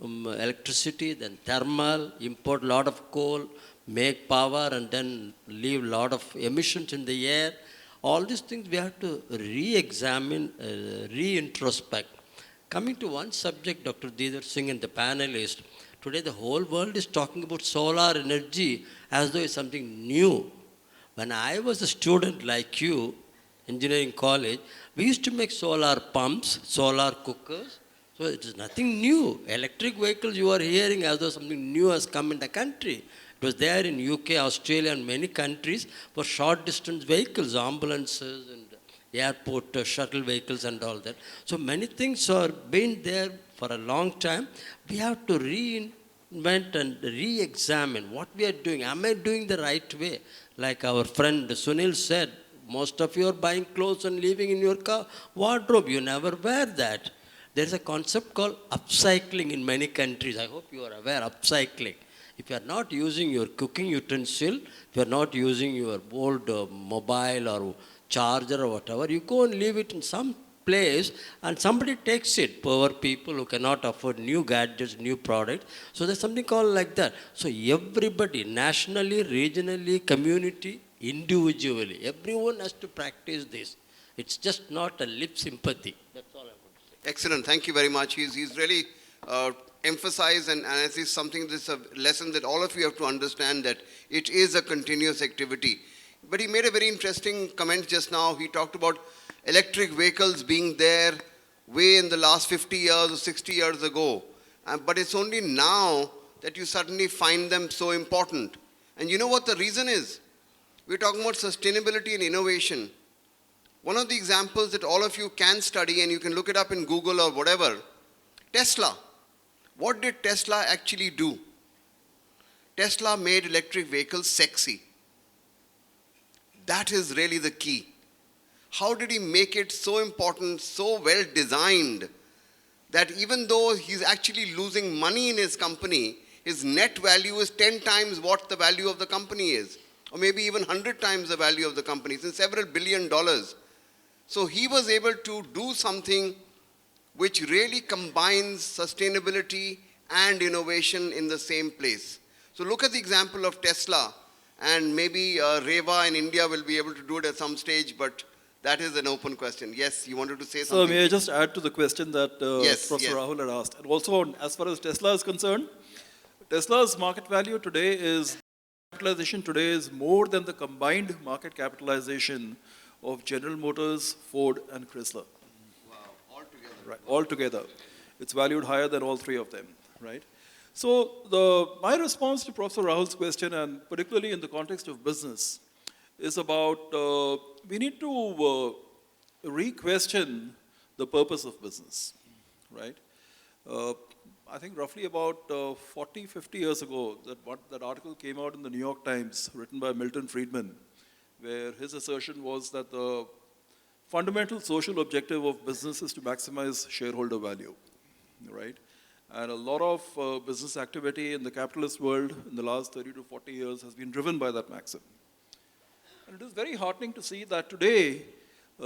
electricity, then thermal, import a lot of coal, make power, and then leave a lot of emissions in the air. All these things we have to re-examine, re-introspect. Coming to one subject, Dr. Didar Singh and the panelists, today the whole world is talking about solar energy as though it's something new. When I was a student like you, engineering college, we used to make solar pumps, solar cookers. So it is nothing new. Electric vehicles you are hearing as though something new has come in the country. It was there in UK, Australia, and many countries for short distance vehicles, ambulances and airport shuttle vehicles and all that. So many things are been there for a long time. We have to reinvent and re-examine what we are doing. Am I doing the right way? Like our friend Sunil said, most of you are buying clothes and leaving in your car wardrobe. You never wear that. There is a concept called upcycling in many countries. I hope you are aware of upcycling. If you are not using your cooking utensil, if you are not using your old mobile or charger or whatever, you go and leave it in some place and somebody takes it. Poor people who cannot afford new gadgets, new products. So there's something called like that. So everybody, nationally, regionally, community, individually, everyone has to practice this. It's just not a lip sympathy. That's all I want to say. Excellent. Thank you very much. He's really emphasized, and this is something, this is a lesson that all of you have to understand, that it is a continuous activity. But he made a very interesting comment just now. He talked about electric vehicles being there way in the last 50 years or 60 years ago. But it's only now that you suddenly find them so important. And you know what the reason is? We're talking about sustainability and innovation. One of the examples that all of you can study, and you can look it up in Google or whatever, Tesla. What did Tesla actually do? Tesla made electric vehicles sexy. That is really the key. How did he make it so important, so well designed, that even though he's actually losing money in his company, his net value is 10 times what the value of the company is, or maybe even 100 times the value of the company. It's in several $billion. So he was able to do something which really combines sustainability and innovation in the same place. So look at the example of Tesla, and maybe Reva in India will be able to do it at some stage, but that is an open question. Yes, you wanted to say something? So may I just add to the question that Yes, Professor yes. Rahul had asked. And also, as far as Tesla is concerned, Tesla's market value today is, capitalization today is more than the combined market capitalization of General Motors, Ford, and Chrysler. Wow, all together. Right, all together. It's valued higher than all three of them, right? So my response to Professor Rahul's question, and particularly in the context of business, is about we need to re-question the purpose of business, right? I think roughly about 40, 50 years ago, that article came out in the New York Times, written by Milton Friedman, where his assertion was that the fundamental social objective of business is to maximize shareholder value, right? And a lot of business activity in the capitalist world in the last 30 to 40 years has been driven by that maxim. And it is very heartening to see that today,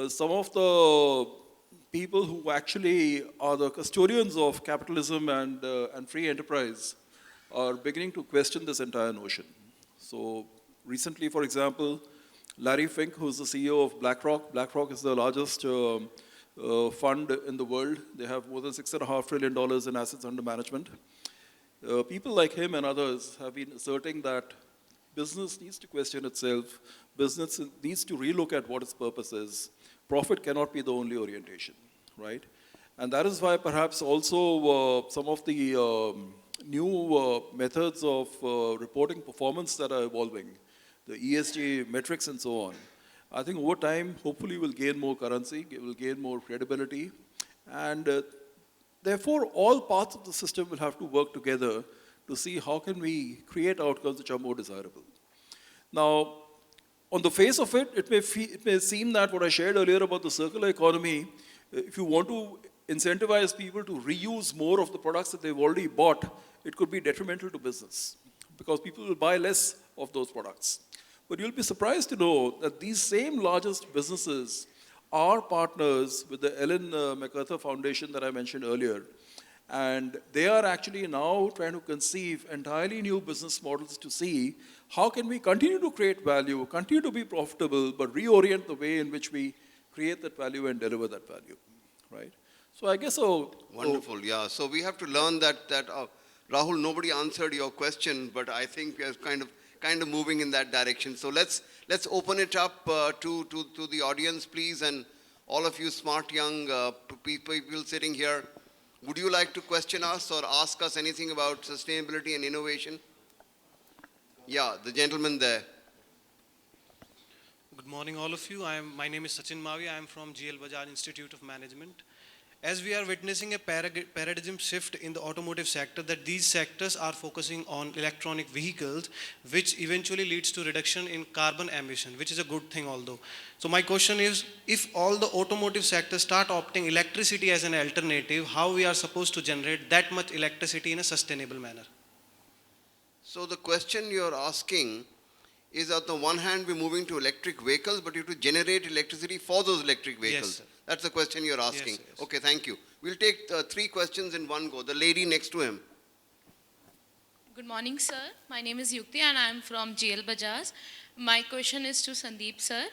some of the people who actually are the custodians of capitalism and free enterprise are beginning to question this entire notion. So recently, for example, Larry Fink, who's the CEO of BlackRock. BlackRock is the largest fund in the world. They have more than $6.5 trillion in assets under management. People like him and others have been asserting that business needs to question itself. Business needs to relook at what its purpose is. Profit cannot be the only orientation, right? And that is why perhaps also some of the new methods of reporting performance that are evolving, the ESG metrics and so on, I think over time, hopefully we'll gain more currency, will gain more credibility, and therefore all parts of the system will have to work together to see how can we create outcomes which are more desirable. Now, on the face of it, it may seem that what I shared earlier about the circular economy, if you want to incentivize people to reuse more of the products that they've already bought, it could be detrimental to business because people will buy less of those products. But you'll be surprised to know that these same largest businesses are partners with the Ellen MacArthur Foundation that I mentioned earlier. And they are actually now trying to conceive entirely new business models to see how can we continue to create value, continue to be profitable, but reorient the way in which we create that value and deliver that value, right? So I guess so. Wonderful, yeah. So we have to learn that Rahul, nobody answered your question, but I think we are kind of moving in that direction. So let's open it up to the audience, please, and all of you smart young people sitting here. Would you like to question us or ask us anything about sustainability and innovation? Yeah, the gentleman there. Good morning, all of you. My name is Sachin Mavi. I am from GL Bajaj Institute of Management. As we are witnessing a paradigm shift in the automotive sector, that these sectors are focusing on electronic vehicles, which eventually leads to reduction in carbon emission, which is a good thing although. So my question is, if all the automotive sectors start opting electricity as an alternative, how we are supposed to generate that much electricity in a sustainable manner? So the question you're asking is, on the one hand, we're moving to electric vehicles, but you have to generate electricity for those electric vehicles. Yes, sir. That's the question you're asking. Yes, yes. Okay, thank you. We'll take 3 questions in one go. The lady next to him. Good morning, sir. My name is Yukti and I am from GL Bajaj. My question is to Sandeep, sir.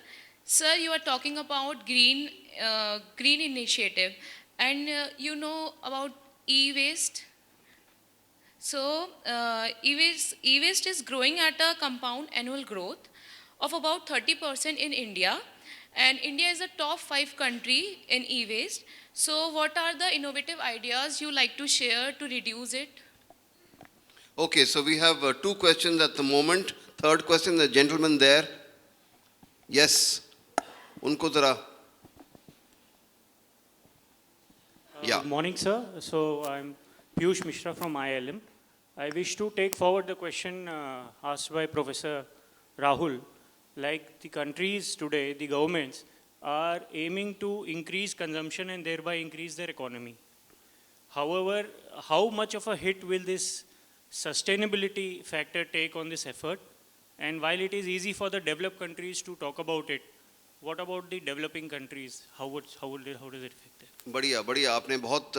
Sir, you are talking about green initiative, and you know about e-waste. So, e-waste is growing at a compound annual growth of about 30% in India. And India is a top 5 country in e-waste. So what are the innovative ideas you like to share to reduce it? Okay, so we have 2 questions at the moment. Third question, the gentleman there. Yes. Unko zara. Yeah. Good morning, sir. So I'm Piyush Mishra from IILM. I wish to take forward the question asked by Professor Rahul. Like the countries today, the governments are aiming to increase consumption and thereby increase their economy. However, how much of a hit will this sustainability factor take on this effort? And while it is easy for the developed countries to talk about it, what about the developing countries? How does it affect them? बढ़िया, आपने बहुत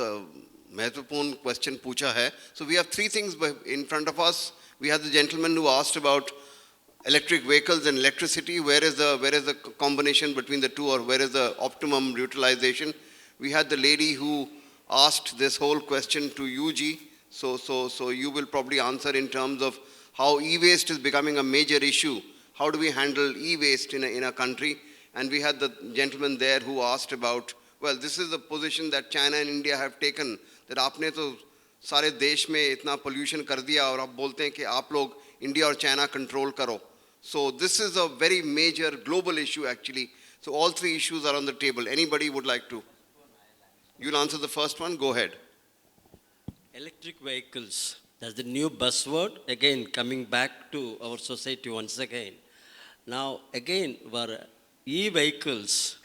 महत्वपूर्ण question पूछा है. So we have three things in front of us. We have the gentleman who asked about electric vehicles and electricity. Where is the combination between the two, or where is the optimum utilization? We had the lady who asked this whole question to UG. So you will probably answer in terms of how e-waste is becoming a major issue. How do we handle e-waste in a country? And we had the gentleman there who asked about, well, this is the position that China and India have taken, that आपने तो सारे देश में इतना pollution कर दिया और आप बोलते हैं कि आप लोग India और China control करो. So this is a very major global issue actually. So all three issues are on the table. Anybody would like to? You'll answer the first one, go ahead. Electric vehicles, that's the new buzzword, again coming back to our society once again. Now again, for e-vehicles,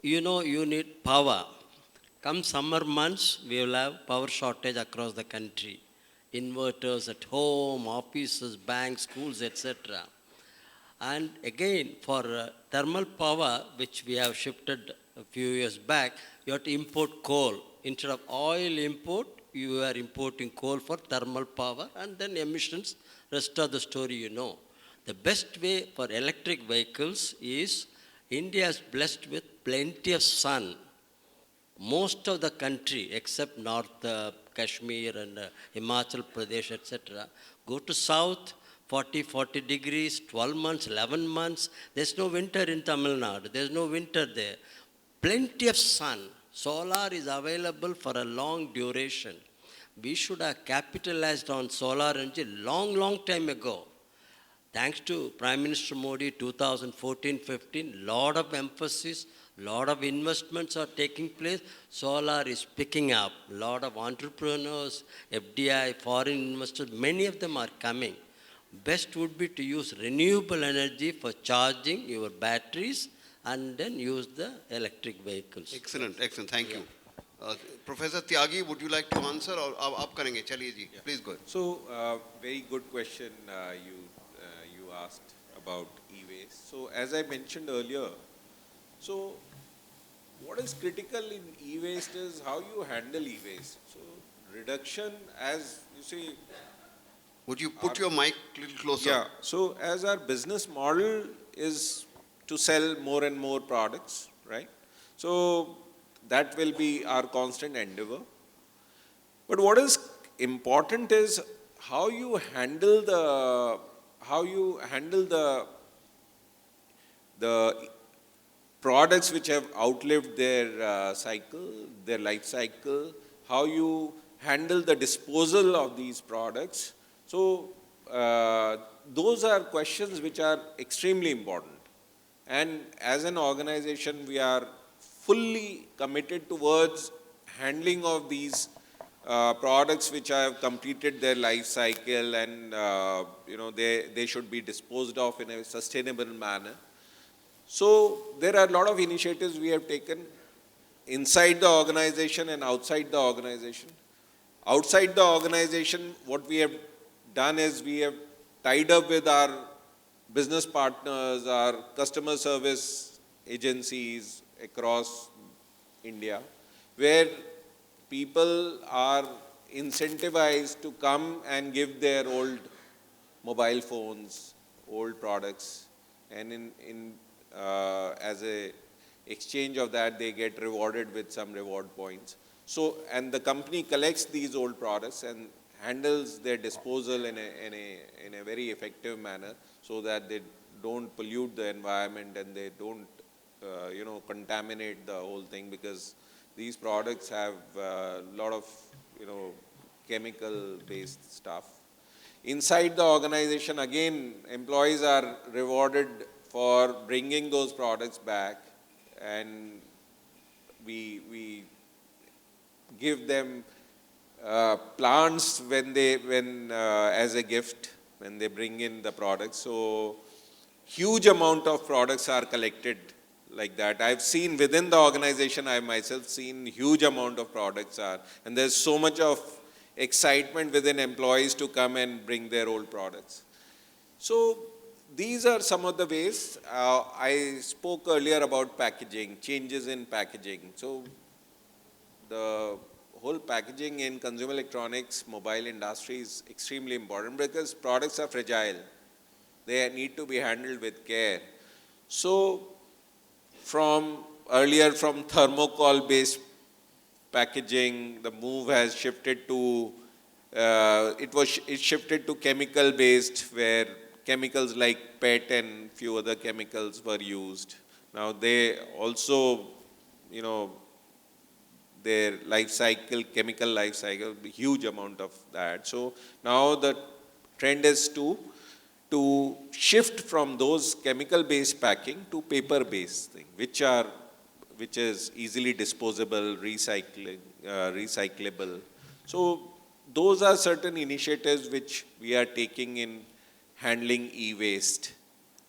you know you need power. Come summer months, we will have power shortage across the country. Inverters at home, offices, banks, schools, etc. And again, for thermal power, which we have shifted a few years back, you have to import coal. Instead of oil import, you are importing coal for thermal power, and then emissions, rest of the story you know. The best way for electric vehicles is India is blessed with plenty of sun. Most of the country, except North Kashmir and Himachal Pradesh, etc., go to south, 40 degrees, 12 months, 11 months. There's no winter in Tamil Nadu. There's no winter there. Plenty of sun. Solar is available for a long duration. We should have capitalized on solar energy long time ago. Thanks to Prime Minister Modi, 2014-15, lot of emphasis, lot of investments are taking place. Solar is picking up. Lot of entrepreneurs, FDI, foreign investors, many of them are coming. Best would be to use renewable energy for charging your batteries and then use the electric vehicles. Excellent, thank you. Professor Tyagi, would you like to answer or आप करेंगे? चलिए जी, please go ahead. So, very good question you asked about e-waste. So, as I mentioned earlier, so what is critical in e-waste is how you handle e-waste. So, reduction, as you see. Would you put your mic a little closer? Yeah. So, as our business model is to sell more and more products, right? So, that will be our constant endeavor. But what is important is how you handle the products which have outlived their their life cycle, how you handle the disposal of these products. So, those are questions which are extremely important. And as an organization, we are fully committed towards handling of these products which have completed their life cycle, and they should be disposed of in a sustainable manner. So there are a lot of initiatives we have taken inside the organization and outside the organization. Outside the organization, what we have done is we have tied up with our business partners, our customer service agencies across India, where people are incentivized to come and give their old mobile phones, old products, and as a exchange of that, they get rewarded with some reward points. So, and the company collects these old products and handles their disposal in a very effective manner, so that they don't pollute the environment and they don't contaminate the whole thing, because these products have a lot of chemical based stuff. Inside the organization, again, employees are rewarded for bringing those products back, and we give them plants as a gift when they bring in the products. So huge amount of products are collected like that. I've seen within the organization, I've myself seen huge amount of products and there's so much of excitement within employees to come and bring their old products. So these are some of the ways. I spoke earlier about packaging, changes in packaging. So the whole packaging in consumer electronics, mobile industry is extremely important because products are fragile. They need to be handled with care. So from earlier from thermocol based packaging, the move has shifted to, it shifted to chemical based, where chemicals like PET and few other chemicals were used. Now they also, you know, their life cycle, chemical life cycle, huge amount of that. So now the trend is to shift from those chemical-based packing to paper-based thing, which is easily disposable, recyclable. So those are certain initiatives which we are taking in handling e-waste.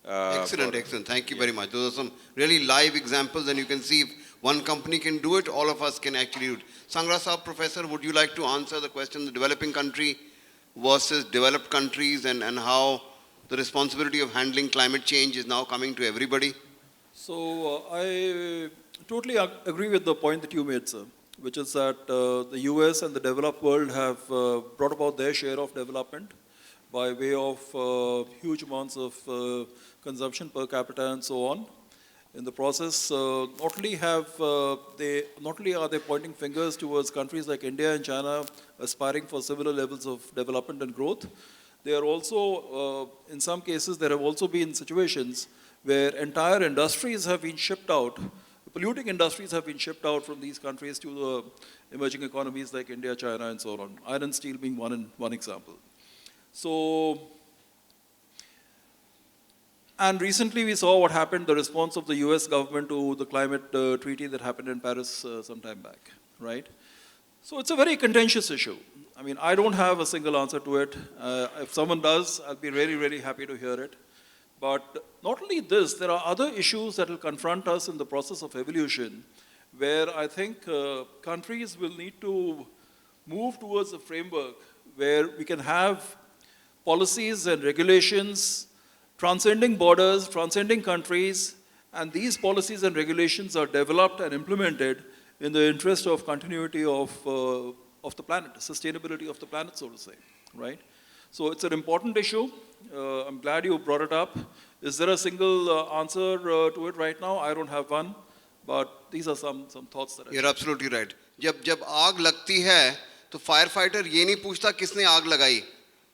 Excellent, excellent. Thank you very much. Those are some really live examples, and you can see if one company can do it, all of us can actually do it. Sangra Saab, Professor, would you like to answer the question, the developing country versus developed countries, and how the responsibility of handling climate change is now coming to everybody? So I totally agree with the point that you made, sir, which is that the US and the developed world have brought about their share of development by way of huge amounts of consumption per capita and so on. In the process, not only are they pointing fingers towards countries like India and China aspiring for similar levels of development and growth, they are also, in some cases, there have also been situations where entire industries have been shipped out, polluting industries have been shipped out from these countries to the emerging economies like India, China, and so on. Iron and steel being one example. So, and recently we saw what happened, the response of the US government to the climate treaty that happened in Paris some time back, right? So it's a very contentious issue. I mean, I don't have a single answer to it. If someone does, I'll be really, really happy to hear it. But not only this, there are other issues that will confront us in the process of evolution, where I think countries will need to move towards a framework where we can have policies and regulations transcending borders, transcending countries, and these policies and regulations are developed and implemented in the interest of continuity of the planet, sustainability of the planet, so to say, right? So it's an important issue. I'm glad you brought it up. Is there a single answer to it right now? I don't have one, but these are some thoughts that I You're absolutely right. जब आग लगती है, तो firefighter ये नहीं पूछता किसने आग लगाई,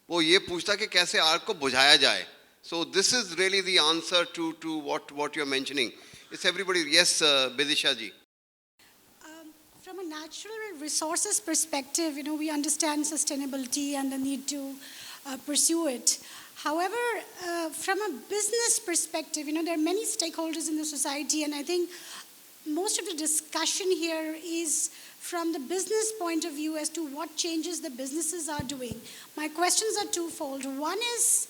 वो ये पूछता कि कैसे आग को बुझाया जाए. So this is really the answer to what you're mentioning. It's everybody. Yes, Bidisha ji. From a natural resources perspective, we understand sustainability and the need to pursue it. However, from a business perspective, there are many stakeholders in the society, and I think most of the discussion here is from the business point of view as to what changes the businesses are doing. My questions are twofold. One is,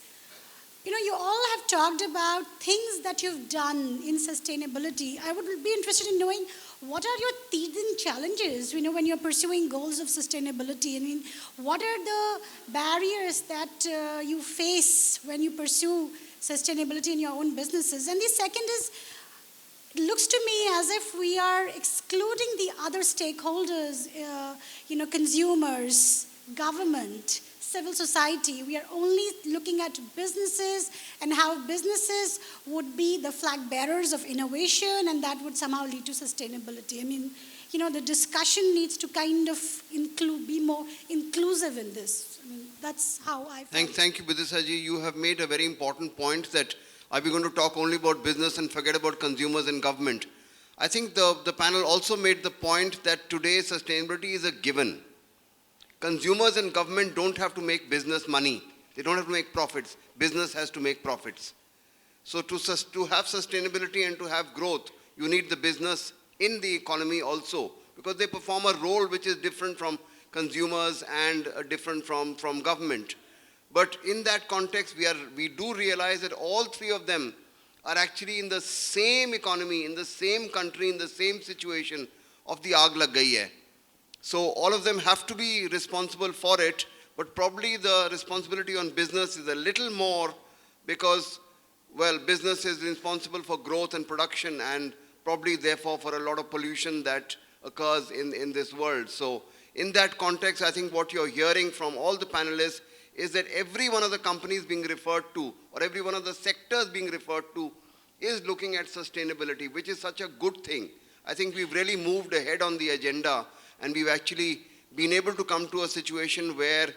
you all have talked about things that you've done in sustainability. I would be interested in knowing what are your teething challenges, when you're pursuing goals of sustainability. I mean, what are the barriers that you face when you pursue sustainability in your own businesses? And the second is, it looks to me as if we are excluding the other stakeholders, consumers, government, civil society. We are only looking at businesses and how businesses would be the flag bearers of innovation, and that would somehow lead to sustainability. I mean, the discussion needs to kind of be more inclusive in this. I mean, that's how I feel. Thank you, Bidisha ji. You have made a very important point that are we going to talk only about business and forget about consumers and government? I think the panel also made the point that today sustainability is a given. Consumers and government don't have to make business money. They don't have to make profits. Business has to make profits. So to have sustainability and to have growth, you need the business in the economy also, because they perform a role which is different from consumers and different from government. But in that context, we do realize that all three of them are actually in the same economy, in the same country, in the same situation of the aag lag gayi hai. So all of them have to be responsible for it, but probably the responsibility on business is a little more because, well, business is responsible for growth and production and probably therefore for a lot of pollution that occurs in this world. So in that context, I think what you're hearing from all the panelists is that every one of the companies being referred to, or every one of the sectors being referred to, is looking at sustainability, which is such a good thing. I think we've really moved ahead on the agenda, and we've actually been able to come to a situation where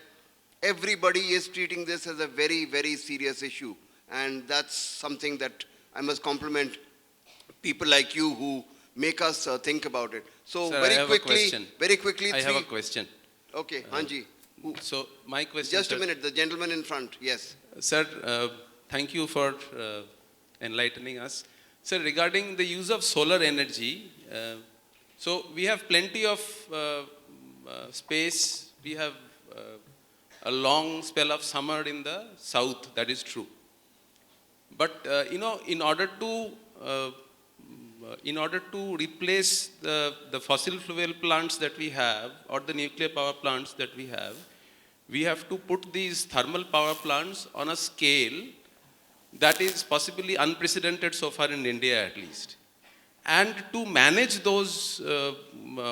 everybody is treating this as a very, very serious issue. And that's something that I must compliment people like you who make us think about it. So Sir, very I have quickly, a question. very quickly, I have a question. Okay, Hanji. So my question, Just a sir, minute, the gentleman in front, yes. Sir, thank you for enlightening us. Sir, regarding the use of solar energy, so we have plenty of space. We have a long spell of summer in the south, that is true. But, in order to replace the fossil fuel plants that we have, or the nuclear power plants that we have to put these thermal power plants on a scale that is possibly unprecedented so far in India at least. And to manage those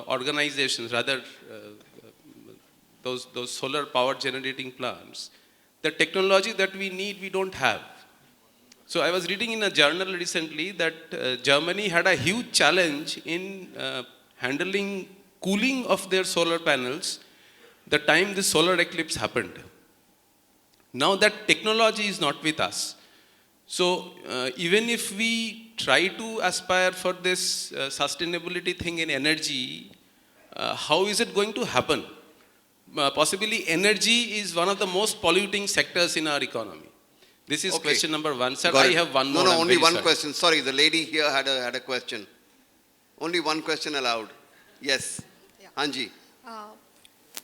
organizations, rather those solar power generating plants, the technology that we need, we don't have. So I was reading in a journal recently that Germany had a huge challenge in handling cooling of their solar panels the time the solar eclipse happened. Now that technology is not with us. So even if we try to aspire for this sustainability thing in energy, how is it going to happen? Possibly energy is one of the most polluting sectors in our economy. This is question number one. Sir, I have one more. No, only one question. Sorry, the lady here had a question. Only one question allowed. Yes. Yeah. Hanji.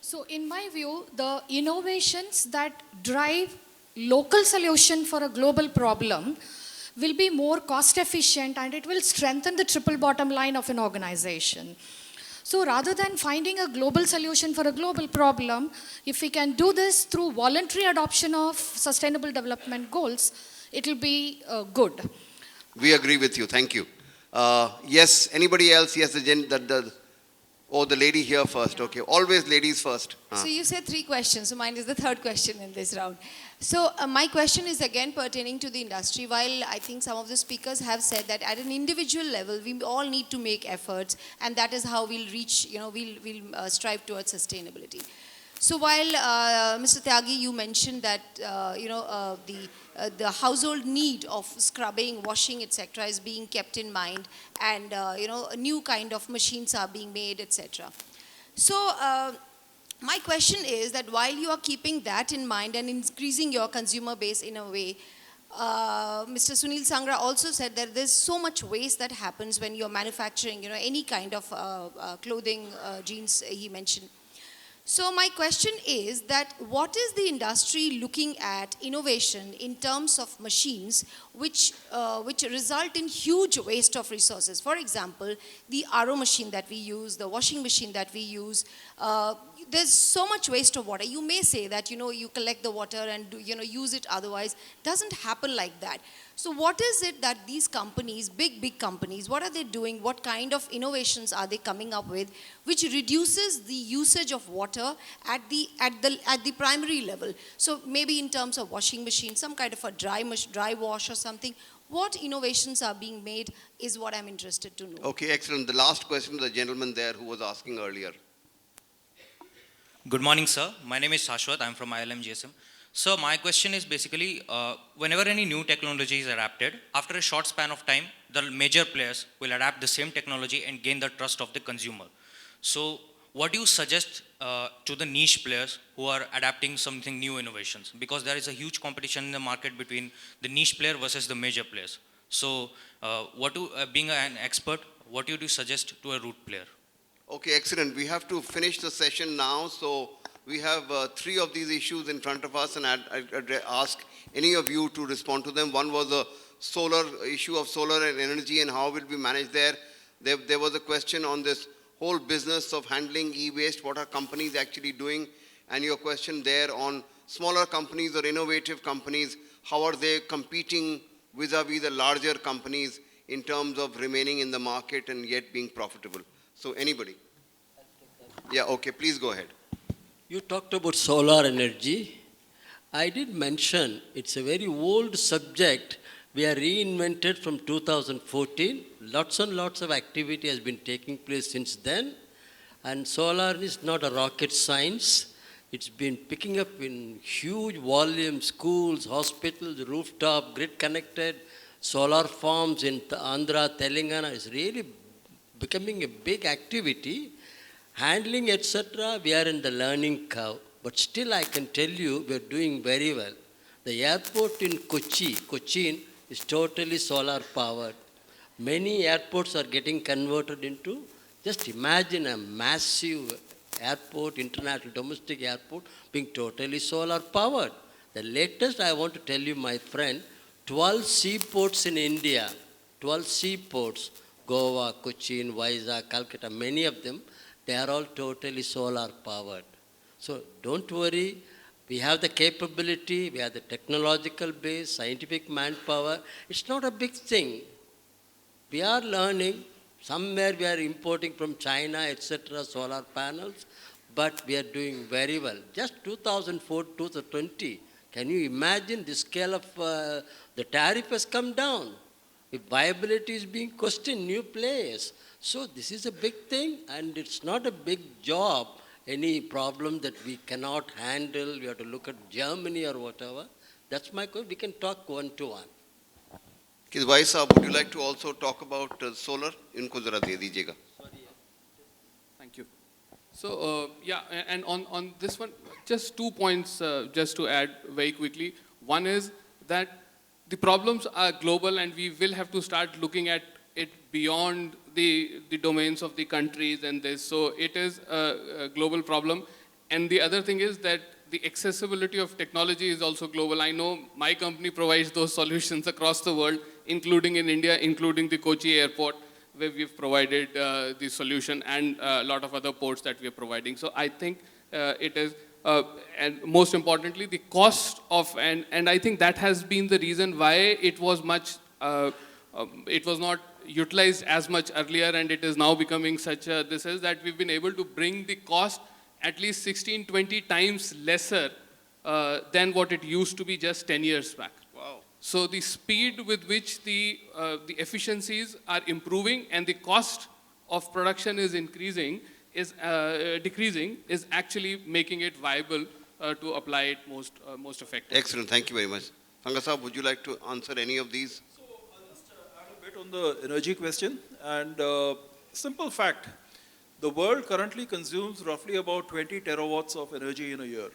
So in my view, the innovations that drive local solution for a global problem will be more cost efficient, and it will strengthen the triple bottom line of an organization. So rather than finding a global solution for a global problem, if we can do this through voluntary adoption of sustainable development goals, it will be good. We agree with you. Thank you. Yes, anybody else? Yes, the lady here first. Okay, always ladies first. So you said 3 questions, so mine is the 3rd question in this round. So my question is again pertaining to the industry. While I think some of the speakers have said that at an individual level, we all need to make efforts, and that is how we'll reach, we'll strive towards sustainability. So while Mr. Tyagi, you mentioned that, the household need of scrubbing, washing, etc. is being kept in mind, and, a new kind of machines are being made, etc. So, my question is that while you are keeping that in mind and increasing your consumer base in a way, Mr. Sunil Sangra also said that there's so much waste that happens when you're manufacturing, any kind of clothing, jeans he mentioned. So my question is that what is the industry looking at innovation in terms of machines which result in huge waste of resources? For example, the RO machine that we use, the washing machine that we use, there's so much waste of water. You may say that, you collect the water and, use it otherwise. It doesn't happen like that. So what is it that these companies, big companies, what are they doing? What kind of innovations are they coming up with which reduces the usage of water at the primary level? So maybe in terms of washing machine, some kind of a dry wash or something. What innovations are being made is what I'm interested to know. Okay, excellent. The last question to the gentleman there who was asking earlier. Good morning, sir. My name is Shashwat. I'm from IILM GSM. So my question is basically, whenever any new technology is adapted, after a short span of time, the major players will adapt the same technology and gain the trust of the consumer. So what do you suggest to the niche players who are adapting something new innovations? Because there is a huge competition in the market between the niche player versus the major players. So being an expert, what do you suggest to a root player? Okay, excellent. We have to finish the session now. So we have 3 of these issues in front of us, and I'd ask any of you to respond to them. One was the issue of solar and energy and how will we manage there. There was a question on this whole business of handling e-waste, what are companies actually doing, and your question there on smaller companies or innovative companies, how are they competing vis-a-vis the larger companies in terms of remaining in the market and yet being profitable. So anybody? Yeah, okay, please go ahead. You talked about solar energy. I did mention it's a very old subject. We are reinvented from 2014. Lots and lots of activity has been taking place since then. And solar is not a rocket science. It's been picking up in huge volume, schools, hospitals, rooftop, grid connected, solar farms in Andhra, Telangana. It's really becoming a big activity. Handling, etc., we are in the learning curve. But still I can tell you we are doing very well. The airport in Cochin is totally solar powered. Many airports are getting converted into, just imagine a massive airport, international domestic airport, being totally solar powered. The latest I want to tell you, my friend, 12 seaports in India, 12 seaports, Goa, Cochin, Vizag, Calcutta, many of them, they are all totally solar powered. So don't worry, we have the capability, we have the technological base, scientific manpower. It's not a big thing. We are learning. Somewhere we are importing from China, etc., solar panels, but we are doing very well. Just 2004, 2020, can you imagine the scale of the tariff has come down? If viability is being questioned, new players. So this is a big thing, and it's not a big job, any problem that we cannot handle. We have to look at Germany or whatever. That's my question. We can talk one-to-one. Kidwai sahab, would you like to also talk about solar? Inko zara de dijiyega. Thank you. So, and on this one, just 2 points just to add very quickly. One is that the problems are global and we will have to start looking at it beyond the domains of the countries and this. So it is a global problem. And the other thing is that the accessibility of technology is also global. I know my company provides those solutions across the world, including in India, including the Kochi airport, where we've provided the solution, and a lot of other ports that we are providing. So I think it is, and most importantly, the cost of, and I think that has been the reason why it was much, it was not utilized as much earlier, and it is now becoming such a, this is that we've been able to bring the cost at least 16, 20 times lesser than what it used to be just 10 years back. Wow. So the speed with which the efficiencies are improving and the cost of production is increasing, is decreasing, is actually making it viable to apply it most effectively. Excellent, thank you very much. Sangra sahab, would you like to answer any of these? So I'll just add a bit on the energy question. And simple fact, the world currently consumes roughly about 20 terawatts of energy in a year,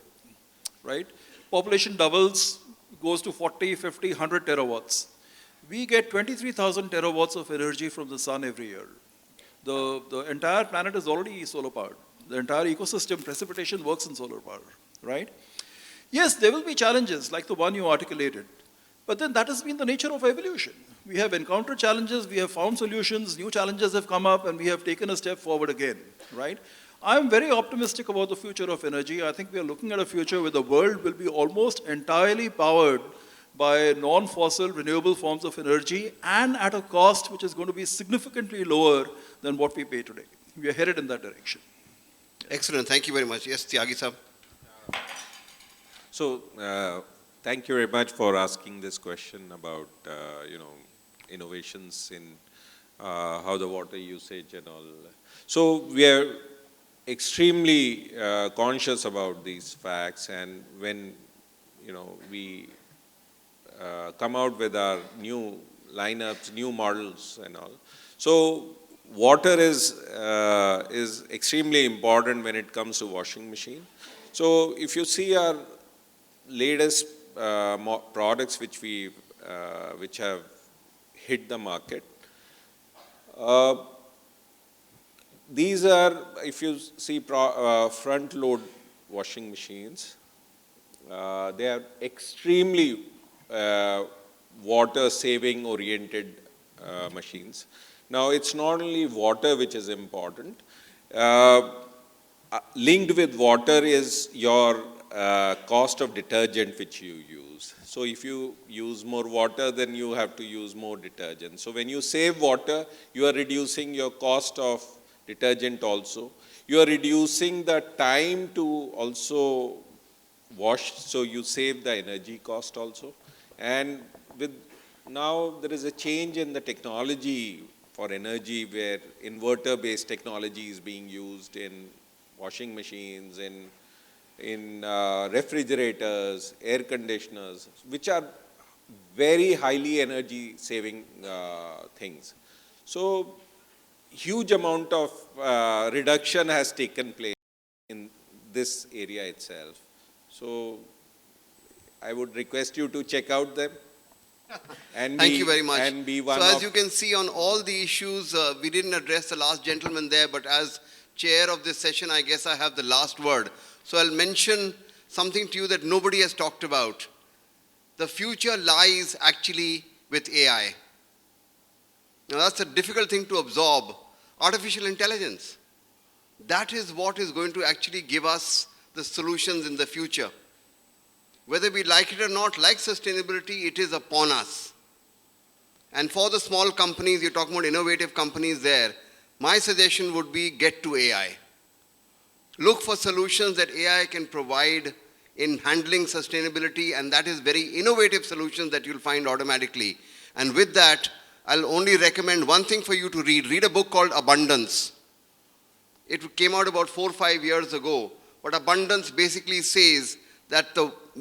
right? Population doubles, goes to 40, 50, 100 terawatts. We get 23,000 terawatts of energy from the sun every year. The entire planet is already solar powered. The entire ecosystem, precipitation works in solar power, right? Yes, there will be challenges like the one you articulated, but then that has been the nature of evolution. We have encountered challenges, we have found solutions, new challenges have come up, and we have taken a step forward again, right? I'm very optimistic about the future of energy. I think we are looking at a future where the world will be almost entirely powered by non-fossil renewable forms of energy and at a cost which is going to be significantly lower than what we pay today. We are headed in that direction. Excellent, thank you very much. Yes, Tyagi sahab. So, thank you very much for asking this question about, innovations in how the water usage and all. So, we are extremely conscious about these facts, and when, we come out with our new lineups, new models and all. So, water is extremely important when it comes to washing machine. So, if you see our latest products which have hit the market. These are, if you see front load washing machines, they are extremely water saving oriented machines. Now it's not only water which is important, linked with water is your cost of detergent which you use. So if you use more water, then you have to use more detergent. So when you save water, you are reducing your cost of detergent also. You are reducing the time to also wash, so you save the energy cost also. And with now there is a change in the technology for energy where inverter-based technology is being used in washing machines, in refrigerators, air conditioners, which are very highly energy saving things. So huge amount of reduction has taken place in this area itself. So I would request you to check out them. And Thank you very much. And be one so as you can see on all the issues, we didn't address the last gentleman there, but as chair of this session, I guess I have the last word. So I'll mention something to you that nobody has talked about. The future lies actually with AI. Now that's a difficult thing to absorb. Artificial intelligence. That is what is going to actually give us the solutions in the future. Whether we like it or not, like sustainability, it is upon us. And for the small companies, you're talking about innovative companies there, my suggestion would be get to AI. Look for solutions that AI can provide in handling sustainability, and that is very innovative solutions that you'll find automatically. And with that, I'll only recommend one thing for you to read. Read a book called Abundance. It came out about 4 or 5 years ago. But Abundance basically says that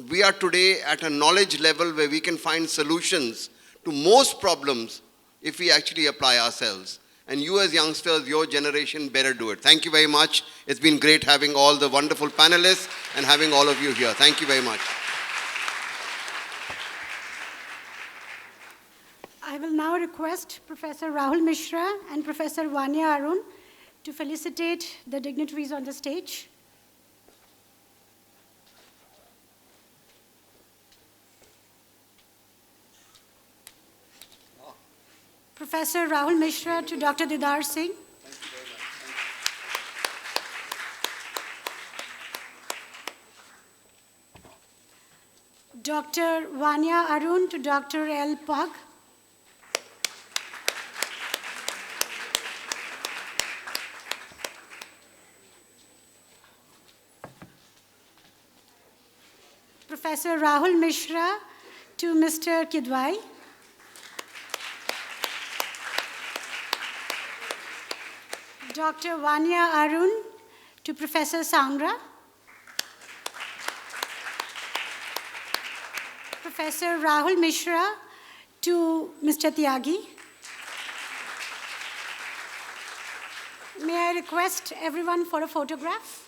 we are today at a knowledge level where we can find solutions to most problems if we actually apply ourselves. And you as youngsters, your generation, better do it. Thank you very much. It's been great having all the wonderful panelists and having all of you here. Thank you very much. I will now request Professor Rahul Mishra and Professor Vanya Arun to felicitate the dignitaries on the stage. Professor Rahul Mishra to Dr. Didar Singh. Dr. Vanya Arun to Dr. L. Pug. Professor Rahul Mishra to Mr. Kidwai. Dr. Vanya Arun to Professor Sangra. Professor Rahul Mishra to Mr. Tyagi. May I request everyone for a photograph?